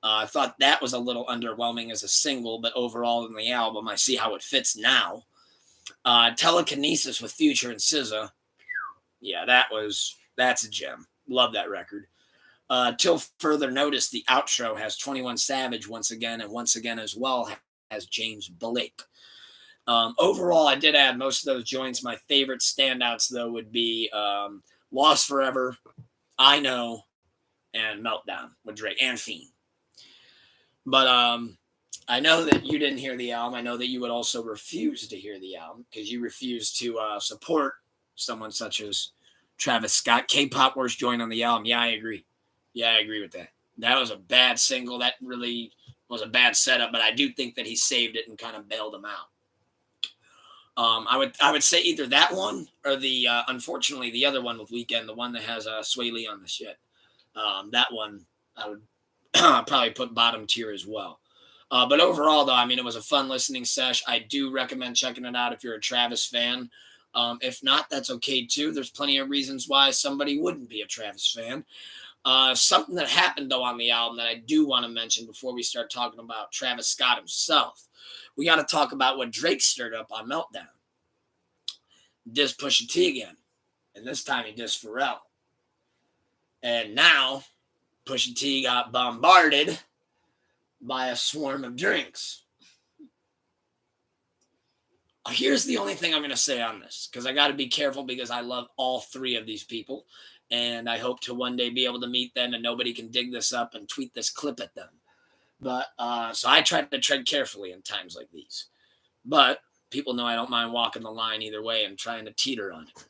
I thought that was a little underwhelming as a single, but overall in the album, I see how it fits now. Telekinesis with Future and SZA. Yeah, that's a gem. Love that record. Till further notice, the outro has 21 Savage once again, and once again as well has James Blake. Overall, I did add most of those joints. My favorite standouts, though, would be Lost Forever, I Know, and Meltdown with Drake and Fiend. But I know that you didn't hear the album. I know that you would also refuse to hear the album because you refuse to support someone such as Travis Scott. K-pop worst joint on the album. Yeah, I agree. Yeah, I agree with that. That was a bad single. That really was a bad setup, but I do think that he saved it and kind of bailed him out. I would say either that one or the unfortunately the other one with Weeknd, the one that has Sway Lee on the shit. That one I would probably put bottom tier as well. But overall, though, I mean, it was a fun listening sesh. I do recommend checking it out if you're a Travis fan. If not, that's okay too. There's plenty of reasons why somebody wouldn't be a Travis fan. Something that happened, though, on the album that I do want to mention before we start talking about Travis Scott himself. We got to talk about what Drake stirred up on Meltdown. Diss Pusha T again. And this time he dissed Pharrell. And now Pusha T got bombarded by a swarm of drinks. Here's the only thing I'm going to say on this, because I got to be careful because I love all three of these people. And I hope to one day be able to meet them and nobody can dig this up and tweet this clip at them. But so I try to tread carefully in times like these. But people know I don't mind walking the line either way and trying to teeter on it.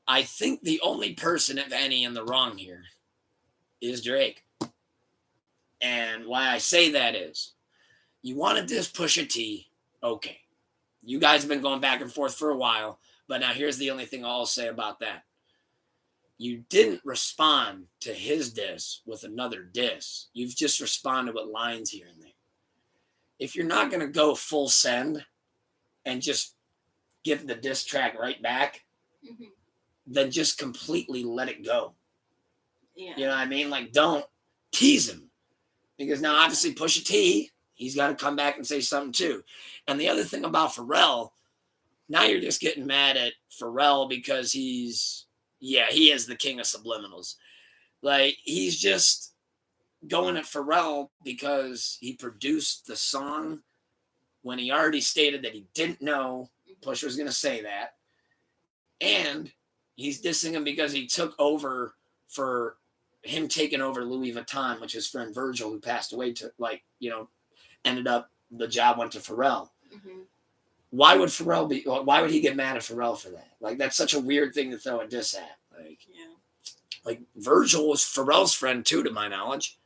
I think the only person, if any, in the wrong here is Drake. And why I say that is, you want to diss Pusha T, okay. You guys have been going back and forth for a while, but now here's the only thing I'll say about that. You didn't respond to his diss with another diss. You've just responded with lines here and there. If you're not going to go full send and just give the diss track right back, then just completely let it go. Yeah. You know what I mean? Like, don't tease him. Because now, obviously, Pusha T, he's got to come back and say something too. And the other thing about Pharrell, now you're just getting mad at Pharrell because he is the king of subliminals. Like, he's just going at Pharrell because he produced the song when he already stated that he didn't know Pusha was going to say that. And he's dissing him because he took over for him taking over Louis Vuitton, which his friend Virgil, who passed away, ended up, the job went to Pharrell. Mm-hmm. Why would he get mad at Pharrell for that? Like, that's such a weird thing to throw a diss at. Like Virgil was Pharrell's friend too, to my knowledge.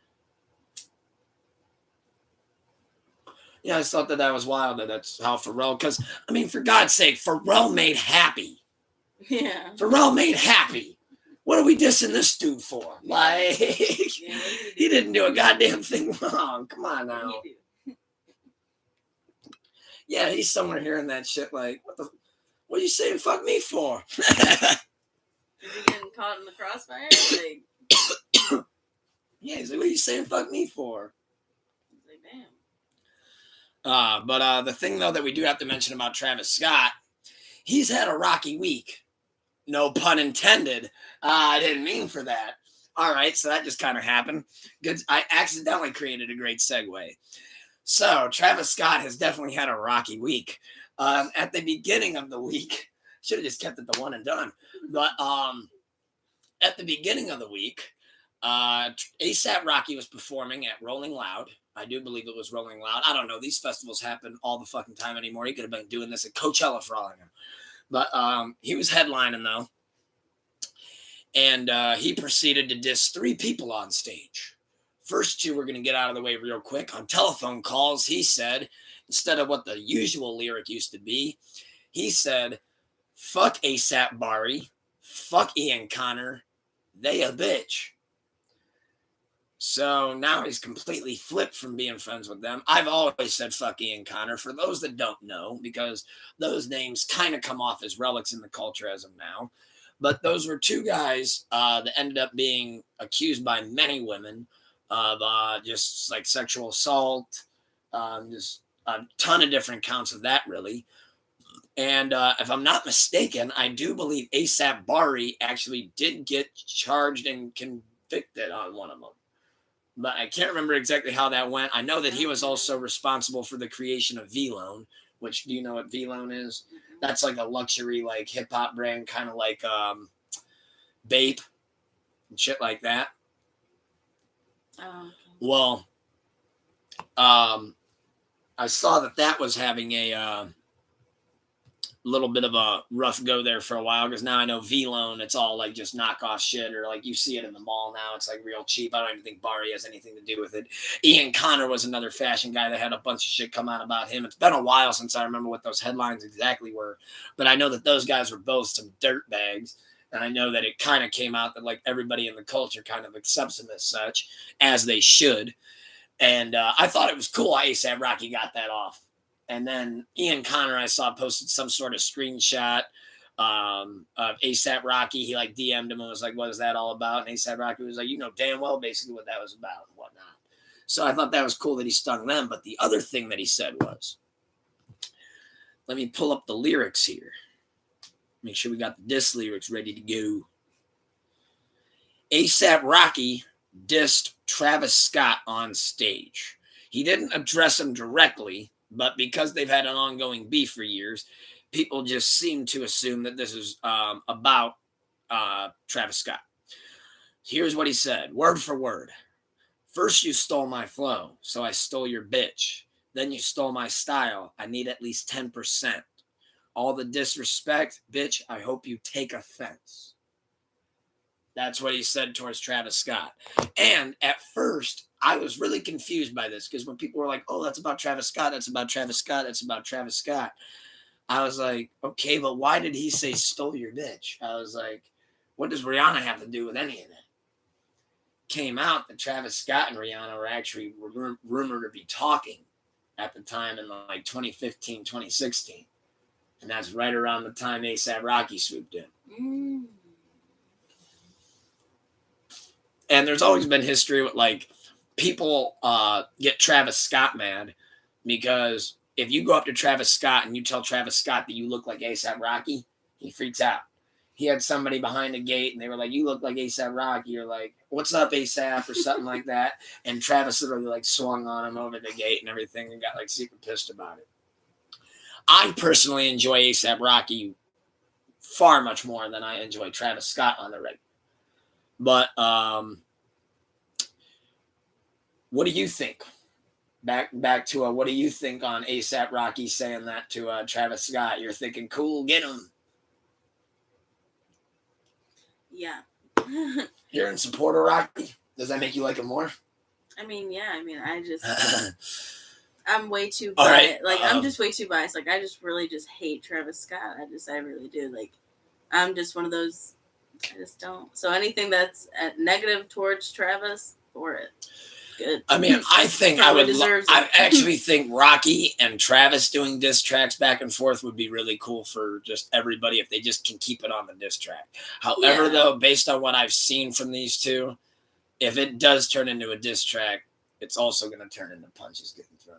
Yeah, I just thought that was wild that's how Pharrell, because, I mean, for God's sake, Pharrell made Happy. Yeah. Pharrell made Happy. What are we dissing this dude for? Like, he didn't do a goddamn thing wrong. Come on now. Yeah, he's somewhere hearing that shit like, what are you saying fuck me for? Is he getting caught in the crossfire? Like, yeah, he's like, what are you saying fuck me for? He's like, damn. But the thing, though, that we do have to mention about Travis Scott, he's had a rocky week. No pun intended. I didn't mean for that. All right, so that just kind of happened. Good. I accidentally created a great segue. So Travis Scott has definitely had a rocky week. At the beginning of the week, should have just kept it the one and done. But at the beginning of the week, ASAP Rocky was performing at Rolling Loud. I do believe it was Rolling Loud. I don't know. These festivals happen all the fucking time anymore. He could have been doing this at Coachella for all I know. But he was headlining, though. And he proceeded to diss three people on stage. First two we're going to get out of the way real quick. On telephone calls, he said, instead of what the usual lyric used to be, he said, fuck ASAP Bari, fuck Ian Connor, they a bitch. So now he's completely flipped from being friends with them. I've always said fuck Ian Connor, for those that don't know, because those names kind of come off as relics in the culture as of now. But those were two guys that ended up being accused by many women of just like sexual assault, just a ton of different counts of that, really. And if I'm not mistaken, I do believe ASAP Bari actually did get charged and convicted on one of them. But I can't remember exactly how that went. I know that he was also responsible for the creation of V-Lone, which, do you know what V-Lone is? That's like a luxury, like hip hop brand, kind of like Bape and shit like that. Oh, okay. Well, I saw that was having a little bit of a rough go there for a while, because now I know V-Lone, it's all like just knockoff shit, or like you see it in the mall now, it's like real cheap. I don't even think Barry has anything to do with it. Ian Connor was another fashion guy that had a bunch of shit come out about him. It's been a while since I remember what those headlines exactly were, but I know that those guys were both some dirt bags, and I know that it kind of came out that like everybody in the culture kind of accepts him as such, as they should. And I thought it was cool how A$AP Rocky got that off. And then Ian Connor, I saw, posted some sort of screenshot of A$AP Rocky. He like DM'd him and was like, "What is that all about?" And A$AP Rocky was like, "You know damn well basically what that was about and whatnot." So I thought that was cool that he stung them. But the other thing that he said was, let me pull up the lyrics here. Make sure we got the diss lyrics ready to go. A$AP Rocky dissed Travis Scott on stage. He didn't address him directly, but because they've had an ongoing beef for years, people just seem to assume that this is about Travis Scott. Here's what he said, word for word. "First you stole my flow, so I stole your bitch. Then you stole my style. I need at least 10%. All the disrespect, bitch, I hope you take offense." That's what he said towards Travis Scott. And at first, I was really confused by this, because when people were like, "Oh, that's about Travis Scott, that's about Travis Scott, that's about Travis Scott," I was like, okay, but why did he say stole your bitch? I was like, what does Rihanna have to do with any of that? Came out that Travis Scott and Rihanna were actually rumored to be talking at the time in like 2015, 2016. And that's right around the time A$AP Rocky swooped in. And there's always been history with like people get Travis Scott mad, because if you go up to Travis Scott and you tell Travis Scott that you look like A$AP Rocky, he freaks out. He had somebody behind the gate and they were like, "You look like A$AP Rocky," or like, "What's up, A$AP," or something like that. And Travis literally like swung on him over the gate and everything and got like super pissed about it. I personally enjoy A$AP Rocky far much more than I enjoy Travis Scott on the regular. But what do you think? Back to what do you think on A$AP Rocky saying that to Travis Scott? You're thinking, cool, get him. Yeah. You're in support of Rocky? Does that make you like him more? I mean, yeah. I mean, I just I'm way too All biased. right, Like I'm just way too biased. Like I just really just hate Travis Scott. I really do. Like I'm just one of those. I just don't. So anything that's negative towards Travis, for it. Good. I mean, I think I actually think Rocky and Travis doing diss tracks back and forth would be really cool for just everybody if they just can keep it on the diss track. However, though, based on what I've seen from these two, if it does turn into a diss track, it's also going to turn into punches getting thrown.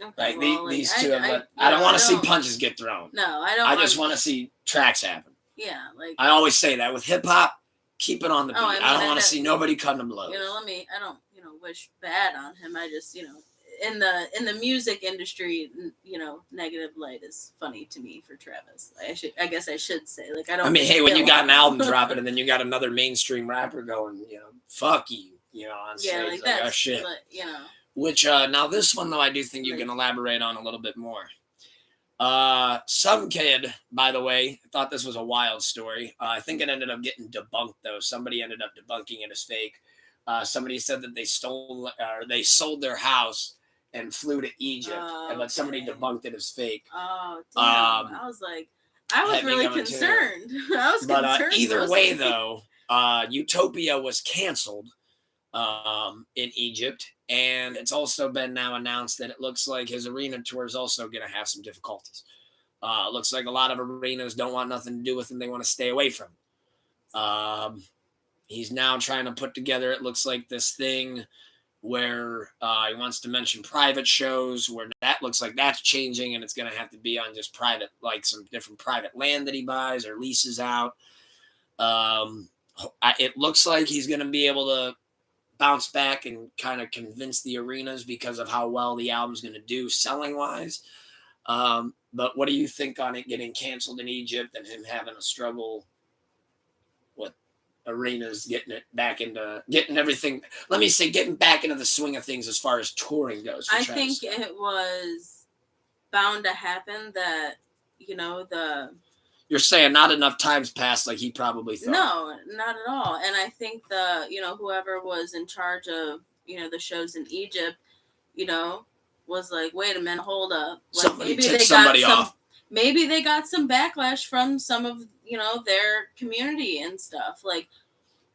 Okay, like these two, I don't want to see punches get thrown. No, I don't. I just want to see tracks happen. Yeah, like I always say that with hip hop, keep it on the beat. I don't want to see nobody cutting them blows. You know, I don't, wish bad on him. I just, in the music industry, negative light is funny to me for Travis. I guess I should say, like, I don't. I mean, hey, when you got an album dropping and then you got another mainstream rapper going, fuck you, on stage, like that. Oh shit, but, Which now this one though, I do think you can elaborate on a little bit more. Some kid, by the way, thought this was a wild story. I think it ended up getting debunked though. Somebody ended up debunking it as fake. Somebody said that they sold their house and flew to Egypt, but somebody debunked it as fake. Oh, damn. I was like, I was really concerned. I was concerned. Either way though, Utopia was canceled in Egypt, and it's also been now announced that it looks like his arena tour is also going to have some difficulties. Looks like a lot of arenas don't want nothing to do with him. They want to stay away from him. He's now trying to put together, it looks like, this thing where he wants to mention private shows, where that looks like that's changing, and it's going to have to be on just private, like some different private land that he buys or leases out. it looks like he's going to be able to bounce back and kind of convince the arenas because of how well the album's going to do selling wise. But what do you think on it getting canceled in Egypt and him having a struggle with arenas getting it back into getting everything? Let me say, getting back into the swing of things as far as touring goes. I think it was bound to happen that You're saying not enough times passed like he probably thought. No, not at all. And I think whoever was in charge of the shows in Egypt, was like, wait a minute, hold up. Like, somebody tipped somebody off. Maybe they got some backlash from some of their community and stuff. Like,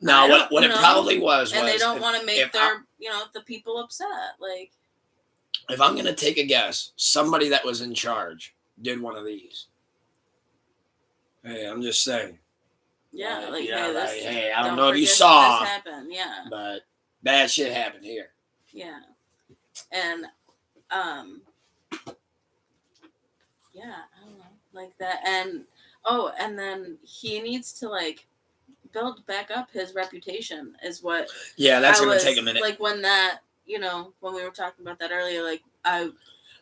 no, what it probably was, and they don't want to make their the people upset. Like, if I'm gonna take a guess, somebody that was in charge did one of these. Hey, I'm just saying. Yeah, hey, I don't know if you saw this happen. Yeah, but bad shit happened here. Yeah, and yeah, I don't know, like that, and then he needs to build back up his reputation, is what. Yeah, that's gonna take a minute. Like when that, when we were talking about that earlier, like I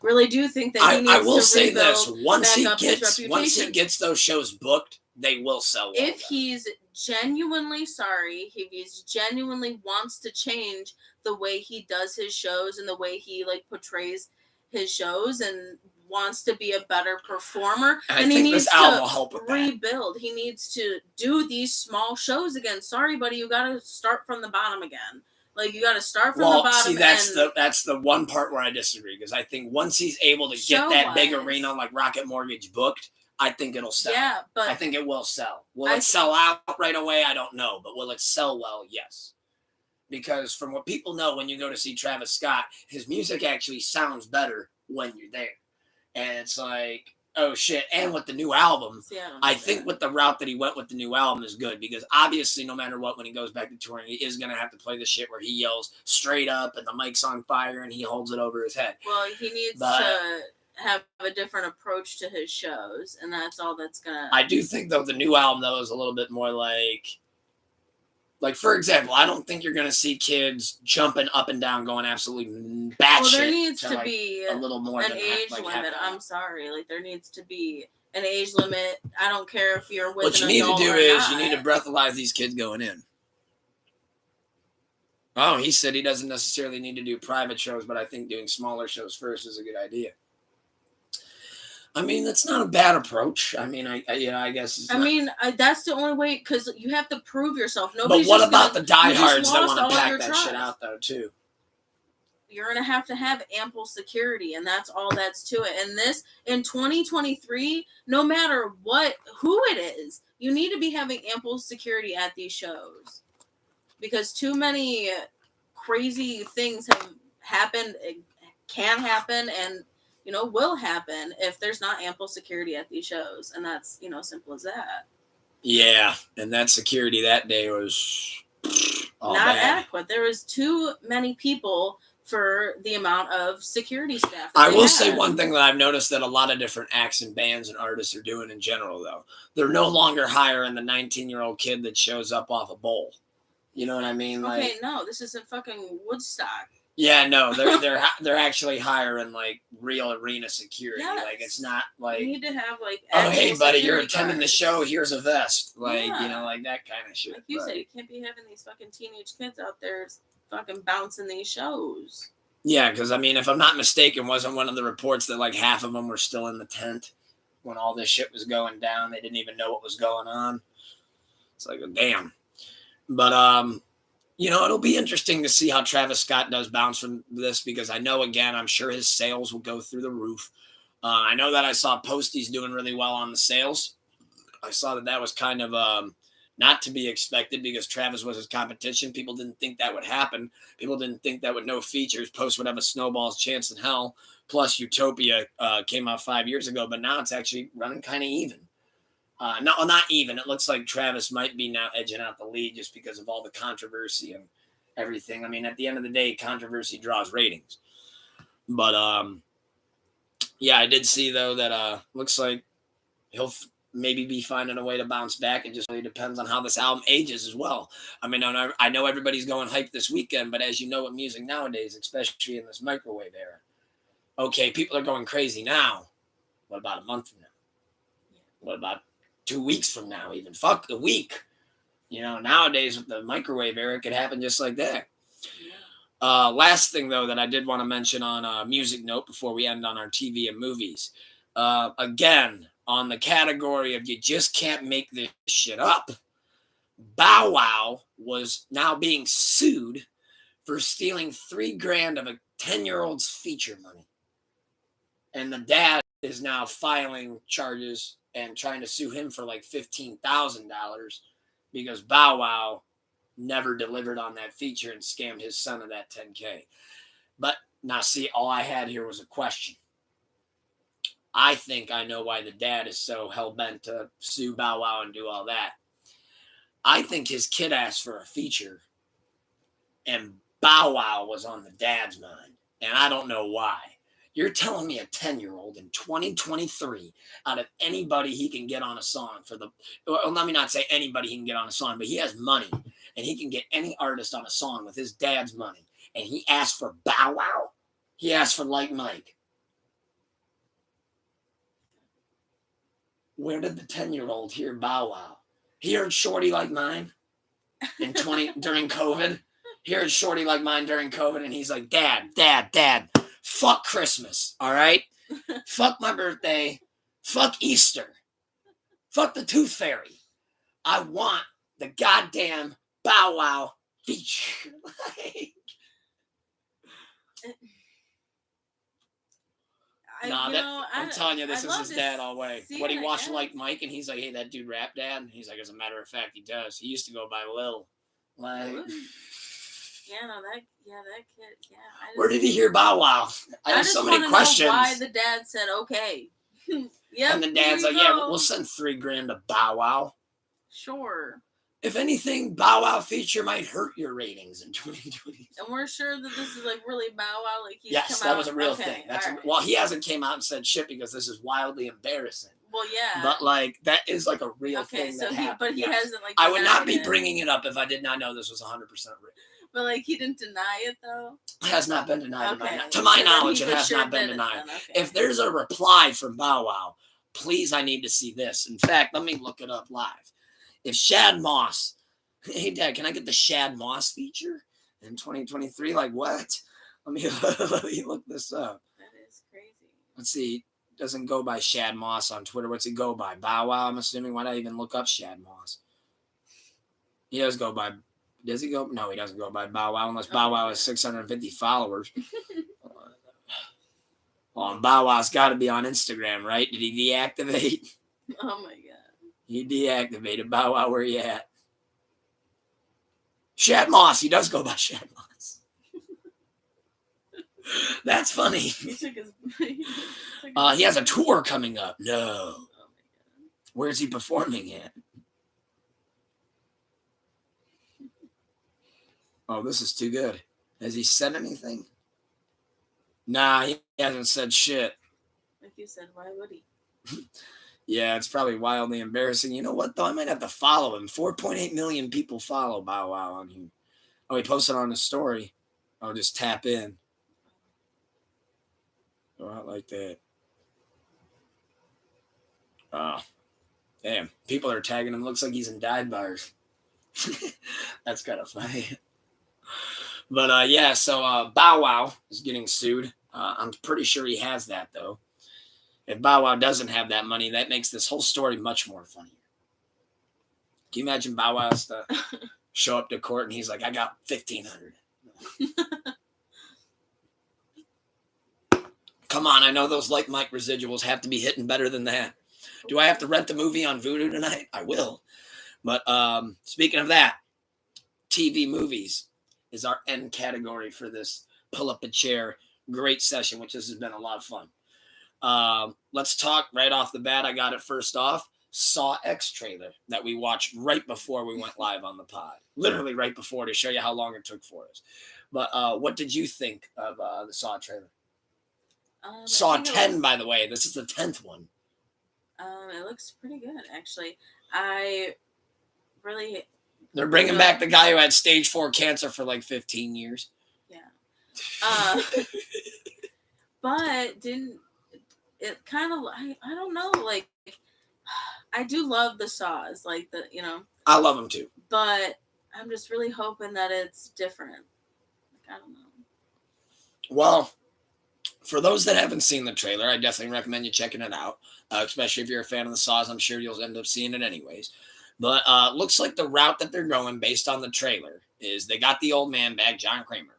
really do think that he needs to I will say this: once he gets those shows booked, they will sell. If he's genuinely sorry, if he's genuinely wants to change the way he does his shows and the way he portrays his shows and wants to be a better performer, and he needs to rebuild. He needs to do these small shows again. Sorry, buddy, you got to start from the bottom again. Like, you got to start from the bottom. See, that's the one part where I disagree, because I think once he's able to get that big arena like Rocket Mortgage booked, I think it'll sell. Yeah, but I think it will sell. Will it sell out right away? I don't know, but will it sell well? Yes. Because from what people know, when you go to see Travis Scott, his music actually sounds better when you're there. And it's like, oh shit. And with the new album, I think with the route that he went with the new album is good, because obviously no matter what, when he goes back to touring, he is going to have to play the shit where he yells straight up and the mic's on fire and he holds it over his head. Well, he needs to have a different approach to his shows, and that's all that's gonna. I do think though the new album though is a little bit more like for example, I don't think you're gonna see kids jumping up and down, going absolutely batshit. Well, there needs to be a little more an age limit. I'm sorry, there needs to be an age limit. I don't care if you're with. What you need to do is you need to breathalyze these kids going in. Oh, he said he doesn't necessarily need to do private shows, but I think doing smaller shows first is a good idea. I mean, that's not a bad approach. I mean, I guess. That's the only way, because you have to prove yourself. Nobody's but what about the diehards that want to pack that shit out, though, too? You're going to have ample security, and that's all that's to it. And in 2023, no matter who it is, you need to be having ample security at these shows, because too many crazy things have happened, can happen, and will happen if there's not ample security at these shows. And that's, simple as that. Yeah. And that security that day was not adequate. There was too many people for the amount of security staff. I will say one thing that I've noticed that a lot of different acts and bands and artists are doing in general, though. They're no longer hiring the 19-year-old kid that shows up off a bowl. You know what I mean? Okay, no, this isn't fucking Woodstock. Yeah, no, they're actually hiring real arena security. Yes. It's not you need to have oh hey buddy, you're attending the show. Here's a vest, that kind of shit. Like you said, you can't be having these fucking teenage kids out there fucking bouncing these shows. Yeah, because if I'm not mistaken, wasn't one of the reports that half of them were still in the tent when all this shit was going down? They didn't even know what was going on. It's like, damn. But it'll be interesting to see how Travis Scott does bounce from this, because I know, again, I'm sure his sales will go through the roof. I know that I saw Posty's doing really well on the sales. I saw that was kind of not to be expected, because Travis was his competition. People didn't think that would happen. People didn't think that with no features, Post would have a snowball's chance in hell. Plus, Utopia came out 5 years ago, but now it's actually running kind of even. No, not even. It looks like Travis might be now edging out the lead just because of all the controversy and everything. At the end of the day, controversy draws ratings. But, yeah, I did see, though, that looks like maybe be finding a way to bounce back. It just really depends on how this album ages as well. I mean, I know everybody's going hype this weekend, but as you know with music nowadays, especially in this microwave era, okay, people are going crazy now. What about a month from now? What about 2 weeks from now? Even fuck a week. You know, nowadays with the microwave era, it could happen just like that. Last thing, though, that I did want to mention on a music note before we end on our TV and movies. Again, on the category of you just can't make this shit up, Bow Wow was now being sued for stealing $3,000 of a 10-year-old's feature money. And the dad is now filing charges and trying to sue him for like $15,000 because Bow Wow never delivered on that feature and scammed his son of that $10K. But now, see, all I had here was a question. I think I know why the dad is so hell-bent to sue Bow Wow and do all that. I think his kid asked for a feature, and Bow Wow was on the dad's mind, and I don't know why. You're telling me a 10-year-old in 2023, out of anybody he can get on a song for the... Well, let me not say anybody he can get on a song, but he has money, and he can get any artist on a song with his dad's money, and he asked for Bow Wow? He asked for Like Mike. Where did the 10-year-old hear Bow Wow? He heard Shorty Like Mine during COVID. He heard Shorty Like Mine during COVID, and he's like, Dad, fuck Christmas, all right? Fuck my birthday. Fuck Easter. Fuck the Tooth Fairy. I want the goddamn Bow Wow feature. I'm telling you, this is his dad all the way. What he watched Like Mike, and he's like, hey, that dude rap, Dad? And he's like, as a matter of fact, he does. He used to go by Lil. Like, that kid, yeah. Where did he hear Bow Wow? I have so many questions. Know why the dad said okay? Yeah. And the dad's like, yeah, we'll send $3,000 to Bow Wow. Sure. If anything, Bow Wow feature might hurt your ratings in 2020. And we're sure that this is like really Bow Wow, like he's yes, that was a real thing. Well, he hasn't came out and said shit because this is wildly embarrassing. Well, yeah. But like that is like a real thing that happened. But he hasn't like. I would not be bringing it up if I did not know this was 100% real. But like he didn't deny it though. It has not been denied. To my knowledge, it has not been denied. If there's a reply from Bow Wow, please, I need to see this. In fact, let me look it up live. If Shad Moss, hey Dad, can I get the Shad Moss feature in 2023? Like what? Let me look this up. That is crazy. Let's see. Doesn't go by Shad Moss on Twitter. What's he go by? Bow Wow, I'm assuming. Why'd I even look up Shad Moss? He does go by. Does he go? No, he doesn't go by Bow Wow unless Bow Wow has 650 followers. Well, Bow Wow's got to be on Instagram, right? Did he deactivate? Oh my god. He deactivated. Bow Wow, where you at? Shad Moss. He does go by Shad Moss. That's funny. He has a tour coming up. No. Oh my god. Where's he performing at? Oh, this is too good. Has he said anything? Nah, he hasn't said shit. Like you said, why would he? Yeah, it's probably wildly embarrassing. You know what, though? I might have to follow him. 4.8 million people follow Bow Wow on here. Oh, he posted on his story. I'll just tap in. Go out like that. Oh, damn. People are tagging him. Looks like he's in dive bars. That's kind of funny. But yeah, so Bow Wow is getting sued. I'm pretty sure he has that, though. If Bow Wow doesn't have that money, that makes this whole story much more funnier. Can you imagine Bow Wow has to show up to court and he's like, I got $1,500. Come on, I know those Like Mike residuals have to be hitting better than that. Do I have to rent the movie on Vudu tonight? I will. But speaking of that, TV movies is our end category for this pull up a chair great session, which this has been a lot of fun. Let's talk right off the bat. I got it first off. Saw X trailer that we watched right before we went live on the pod. Literally right before, to show you how long it took for us. But what did you think of the Saw trailer? Saw 10, by the way. This is the 10th one. It looks pretty good, actually. I really, They're bringing back the guy who had stage 4 cancer for like 15 years. yeah. But didn't it kind of? I don't know. Like, I do love the Saws, like I love them too. But I'm just really hoping that it's different. Like, I don't know. Well, for those that haven't seen the trailer, I definitely recommend you checking it out. Especially if you're a fan of the Saws, I'm sure you'll end up seeing it anyways. But looks like the route that they're going based on the trailer is they got the old man back, John Kramer.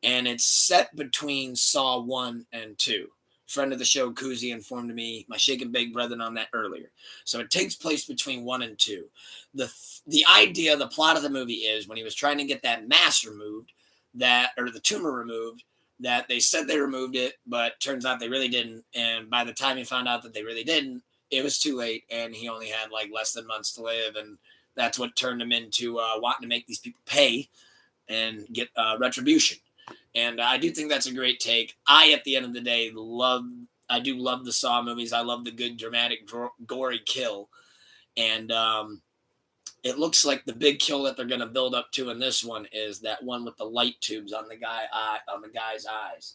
And it's set between Saw 1 and 2. Friend of the show, Koozie, informed me, my shaken big brethren, on that earlier. So it takes place between 1 and 2. The idea, the plot of the movie is when he was trying to get that mass removed, or the tumor removed, that they said they removed it, but turns out they really didn't. And by the time he found out that they really didn't, it was too late, and he only had like less than months to live. And that's what turned him into wanting to make these people pay and get retribution. And I do think that's a great take. At the end of the day, I do love the Saw movies. I love the good, dramatic, gory kill. And it looks like the big kill that they're going to build up to in this one is that one with the light tubes on the guy's eyes,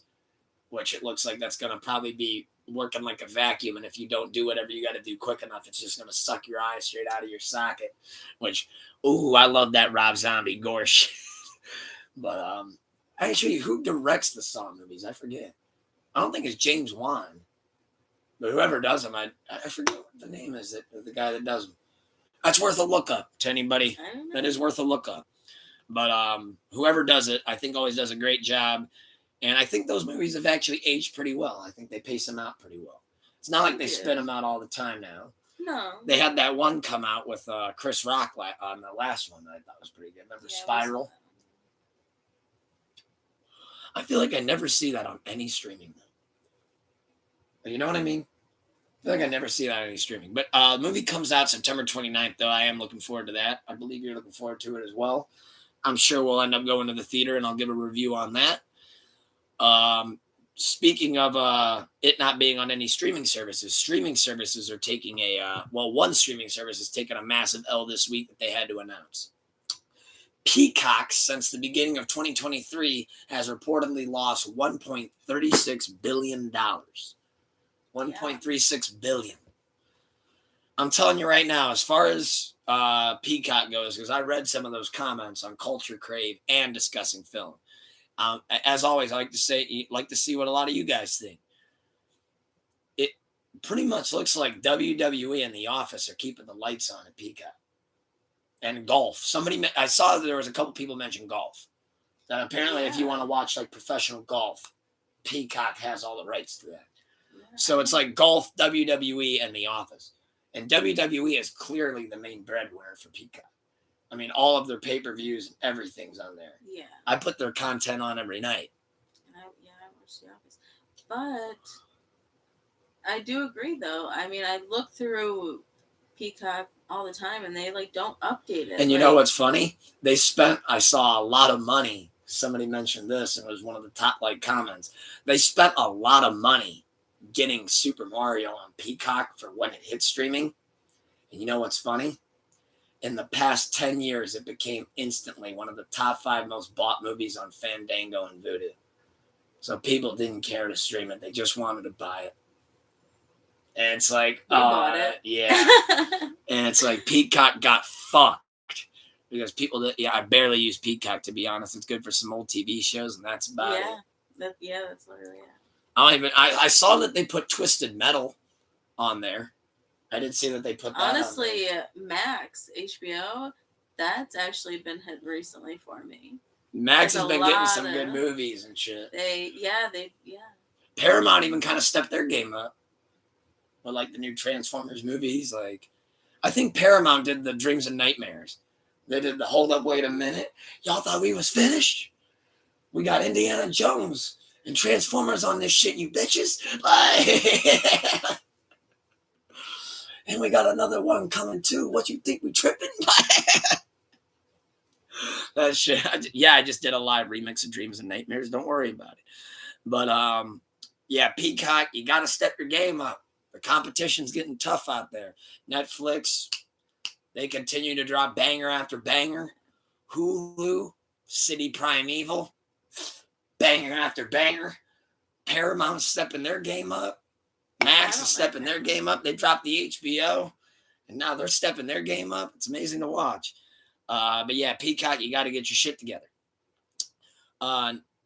which it looks like that's going to probably be working like a vacuum. And if you don't do whatever you got to do quick enough, it's just going to suck your eye straight out of your socket, which, I love that Rob Zombie gore shit. But, actually, who directs the Saw movies? I forget. I don't think it's James Wan. But whoever does them, I forget what the name is, the guy that does them. That's worth a look up to anybody. That is worth a look up. But whoever does it, I think always does a great job. And I think those movies have actually aged pretty well. I think they pace them out pretty well. It's not like they spin them out all the time now. No. They had that one come out with Chris Rock on the last one that I thought was pretty good. Remember Spiral? I feel like I never see that on any streaming. You know what I mean? I feel like I never see that on any streaming. But the movie comes out September 29th, though. I am looking forward to that. I believe you're looking forward to it as well. I'm sure we'll end up going to the theater, and I'll give a review on that. Speaking of it not being on any streaming services are taking one streaming service is taking a massive L this week that they had to announce. Peacock, since the beginning of 2023, has reportedly lost $1.36 billion. $1.36 billion. I'm telling you right now, as far as Peacock goes, because I read some of those comments on Culture Crave and Discussing Film. As always, I like to see what a lot of you guys think. It pretty much looks like WWE and The Office are keeping the lights on at Peacock. And golf. I saw that there was a couple people mention golf. That apparently, if you want to watch like professional golf, Peacock has all the rights to that. Yeah. So it's like golf, WWE, and The Office. And WWE is clearly the main breadwinner for Peacock. I mean, all of their pay-per-views and everything's on there. Yeah. I put their content on every night. I watch The Office. But I do agree, though. I mean, I look through Peacock all the time, and they don't update it. And you know what's funny? I saw a lot of money. Somebody mentioned this, and it was one of the top comments. They spent a lot of money getting Super Mario on Peacock for when it hit streaming. And you know what's funny? In the past 10 years, it became instantly one of the top 5 most bought movies on Fandango and Vudu. So people didn't care to stream it. They just wanted to buy it. And it's like, bought it. Yeah. And it's like Peacock got fucked. Because I barely use Peacock, to be honest. It's good for some old TV shows, and that's about it. That's literally it. I saw that they put Twisted Metal on there. I did see that they put that honestly, on there. Max, HBO, that's actually been hit recently for me. Max has been getting some good movies and shit. They. Paramount even kind of stepped their game up. With the new Transformers movies. I think Paramount did the Dreams and Nightmares. They did the Hold Up, Wait a Minute. Y'all thought we was finished? We got Indiana Jones and Transformers on this shit, you bitches. And we got another one coming too. What you think we tripping? That shit. I just did a live remix of Dreams and Nightmares. Don't worry about it. But Peacock, you got to step your game up. The competition's getting tough out there. Netflix, they continue to drop banger after banger. Hulu, City Primeval, banger after banger. Paramount's stepping their game up. Max is stepping their game up. They dropped the HBO, and now they're stepping their game up. It's amazing to watch. But yeah, Peacock, you got to get your shit together.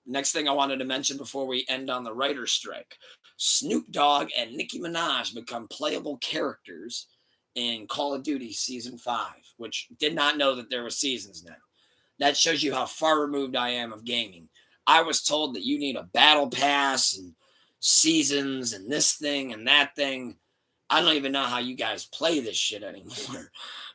Next thing I wanted to mention before we end on the writer's strike. Snoop Dogg and Nicki Minaj become playable characters in Call of Duty Season 5, which did not know that there were seasons now. That shows you how far removed I am of gaming. I was told that you need a battle pass and seasons and this thing and that thing. I don't even know how you guys play this shit anymore.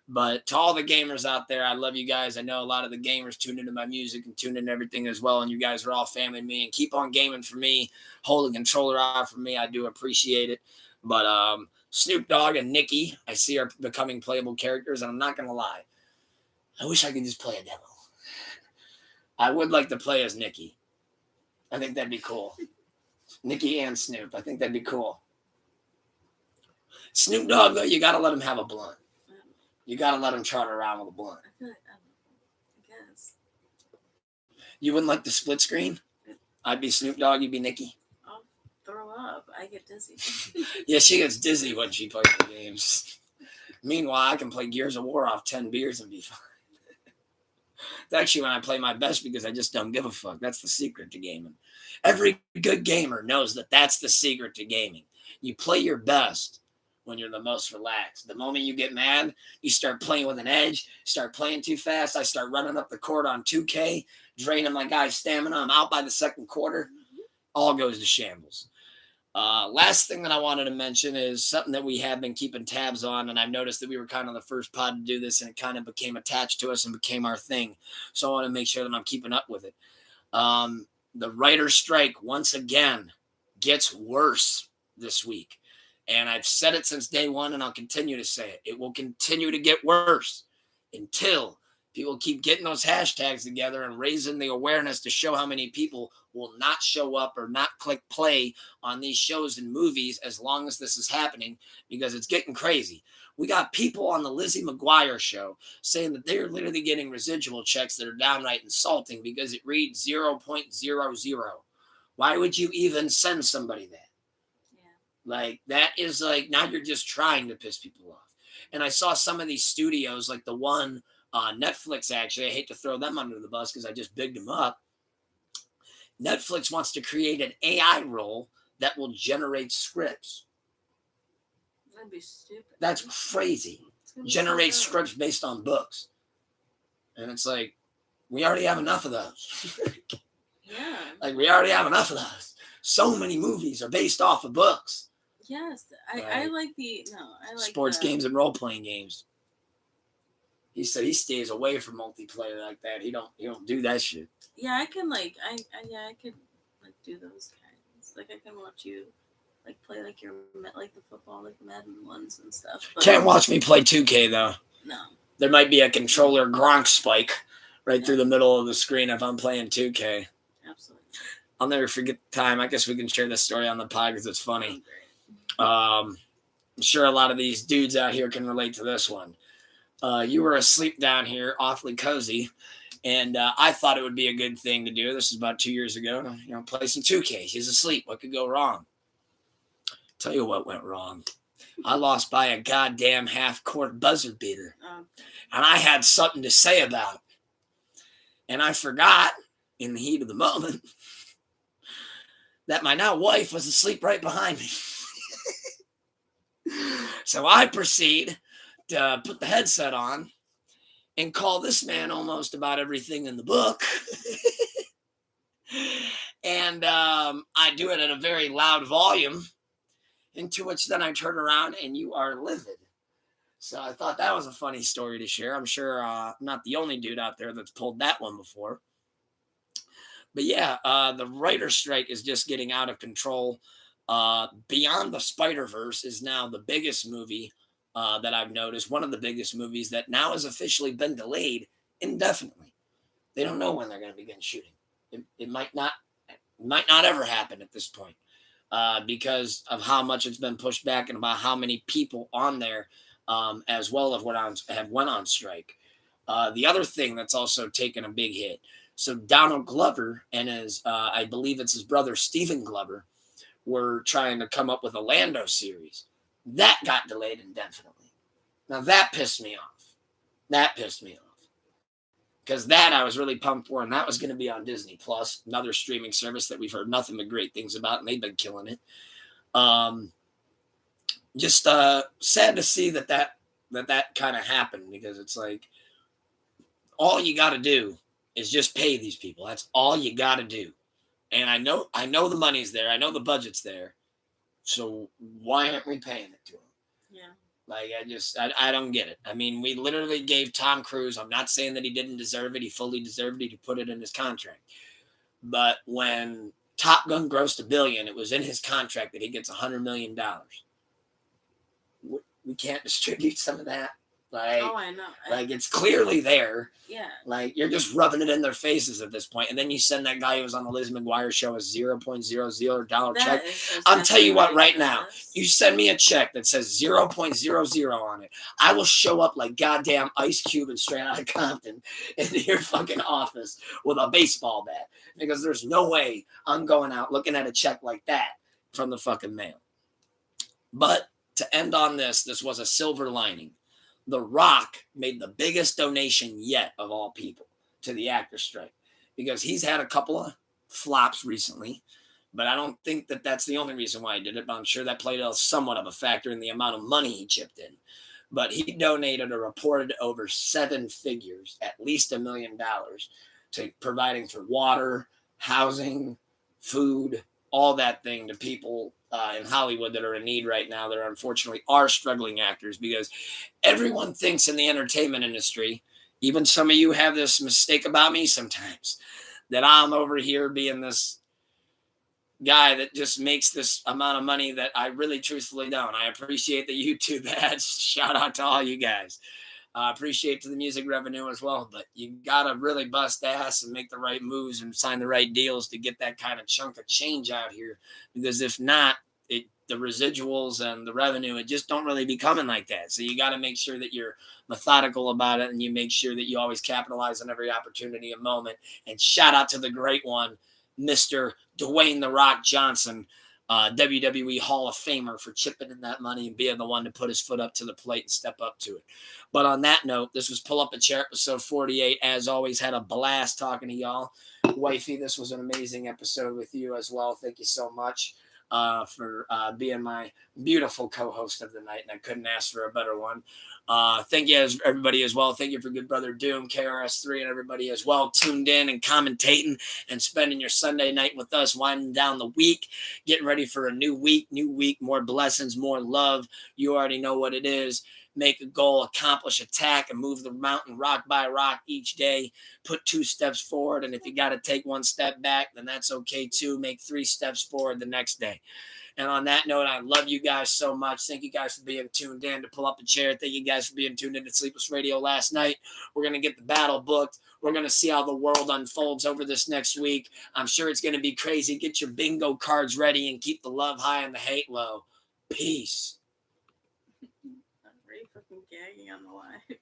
But to all the gamers out there, I love you guys. I know a lot of the gamers tune into my music and tune into everything as well. And you guys are all family to me. And keep on gaming for me. Hold the controller out for me. I do appreciate it. But Snoop Dogg and Nicki, I see are becoming playable characters. And I'm not going to lie. I wish I could just play a demo. I would like to play as Nicki. I think that'd be cool. Nicki and Snoop. I think that'd be cool. Snoop Dogg, though, you got to let him have a blunt. You got to let him trot around with a blunt. I guess. You wouldn't like the split screen? I'd be Snoop Dogg, you'd be Nicki. I'll throw up. I get dizzy. Yeah, she gets dizzy when she plays the games. Meanwhile, I can play Gears of War off 10 beers and be fine. It's actually when I play my best because I just don't give a fuck. That's the secret to gaming. Every good gamer knows that that's the secret to gaming. You play your best when you're the most relaxed. The moment you get mad, you start playing with an edge, start playing too fast. I start running up the court on 2K, draining my guy's stamina. I'm out by the second quarter. All goes to shambles. Last thing that I wanted to mention is something that we have been keeping tabs on, and I've noticed that we were kind of the first pod to do this, and it kind of became attached to us and became our thing. So I want to make sure that I'm keeping up with it. The writer's strike, once again, gets worse this week. And I've said it since day one, and I'll continue to say it. It will continue to get worse until people keep getting those hashtags together and raising the awareness to show how many people will not show up or not click play on these shows and movies as long as this is happening, because it's getting crazy. We got people on the Lizzie McGuire show saying that they're literally getting residual checks that are downright insulting because it reads 0.00. Why would you even send somebody that? Like, that is like, now you're just trying to piss people off. And I saw some of these studios, like the one, Netflix, actually, I hate to throw them under the bus because I just bigged them up. Netflix wants to create an AI role that will generate scripts. That'd be stupid. That's crazy. Generate scripts based on books. And it's like, we already have enough of those. Yeah. Like, we already have enough of those. So many movies are based off of books. Yes, I like sports games and role-playing games. He said he stays away from multiplayer like that. He don't do that shit. Yeah, I can I could do those kinds. Like, I can watch you play your the football, the Madden ones and stuff. But can't watch me play 2K though. No. There might be a controller Gronk spike right through the middle of the screen if I'm playing 2K. Absolutely. I'll never forget the time. I guess we can share this story on the pod because it's funny. I'm sure a lot of these dudes out here can relate to this one. You were asleep down here, awfully cozy, and I thought it would be a good thing to do. This is about 2 years ago. Play some 2K. He's asleep. What could go wrong? Tell you what went wrong. I lost by a goddamn half-court buzzer beater, and I had something to say about it. And I forgot, in the heat of the moment, that my now wife was asleep right behind me. So I proceed to put the headset on and call this man almost about everything in the book. And I do it at a very loud volume, into which then I turn around and you are livid. So I thought that was a funny story to share. I'm sure I'm not the only dude out there that's pulled that one before. But yeah, the writer's strike is just getting out of control. Beyond the Spider-Verse is now the biggest movie that I've noticed. One of the biggest movies that now has officially been delayed indefinitely. They don't know when they're going to begin shooting. It might not ever happen at this point. because of how much it's been pushed back and about how many people on there as well have went on strike. The other thing that's also taken a big hit. So Donald Glover and I believe it's his brother Stephen Glover, were trying to come up with a Lando series. That got delayed indefinitely. Now that pissed me off. That pissed me off. Because that I was really pumped for, and that was going to be on Disney Plus, another streaming service that we've heard nothing but great things about, and they've been killing it. Just sad to see that kind of happened, because it's like all you got to do is just pay these people. That's all you got to do. And I know the money's there. I know the budget's there. So why aren't we paying it to them? Yeah. Like, I don't get it. I mean, we literally gave Tom Cruise, I'm not saying that he didn't deserve it. He fully deserved it. He put it in his contract. But when Top Gun grossed $1 billion, it was in his contract that he gets $100 million. We can't distribute some of that. Like, oh, I know. Like, it's clearly there. Yeah. Like, you're just rubbing it in their faces at this point. And then you send that guy who was on the Liz McGuire show a $0.00 check. I'll tell you what, right now, you send me a check that says 0.00 on it, I will show up like goddamn Ice Cube and Straight Outta Compton into your fucking office with a baseball bat. Because there's no way I'm going out looking at a check like that from the fucking mail. But to end on this was a silver lining. The Rock made the biggest donation yet of all people to the actors' strike, because he's had a couple of flops recently, but I don't think that that's the only reason why he did it. But I'm sure that played somewhat of a factor in the amount of money he chipped in. But he donated a reported over 7 figures, at least $1 million, to providing for water, housing, food, all that thing to people in Hollywood that are in need right now, that are unfortunately are struggling actors, because everyone thinks in the entertainment industry, even some of you have this mistake about me sometimes, that I'm over here being this guy that just makes this amount of money that I really truthfully don't. I appreciate the YouTube ads. Shout out to all you guys. Appreciate to the music revenue as well, but you gotta really bust ass and make the right moves and sign the right deals to get that kind of chunk of change out here, because if not, the residuals and the revenue, it just don't really be coming like that. So you got to make sure that you're methodical about it, and you make sure that you always capitalize on every opportunity and moment. And shout out to the great one, Mr. Dwayne "The Rock" Johnson, WWE Hall of Famer, for chipping in that money and being the one to put his foot up to the plate and step up to it. But on that note, this was Pull Up a Chair episode 48. As always, had a blast talking to y'all. Wifey, this was an amazing episode with you as well. Thank you so much for being my beautiful co-host of the night, and I couldn't ask for a better one. Thank you everybody as well. Thank you for good brother Doom, KRS3, and everybody as well tuned in and commentating and spending your Sunday night with us, winding down the week, getting ready for a new week, more blessings, more love. You already know what it is. Make a goal, accomplish, attack, and move the mountain rock by rock each day. Put 2 steps forward, and if you got to take 1 step back, then that's okay too. Make 3 steps forward the next day. And on that note, I love you guys so much. Thank you guys for being tuned in to Pull Up a Chair. Thank you guys for being tuned in to Sleepless Radio last night. We're going to get the battle booked. We're going to see how the world unfolds over this next week. I'm sure it's going to be crazy. Get your bingo cards ready and keep the love high and the hate low. Peace. I'm really fucking gagging on the line.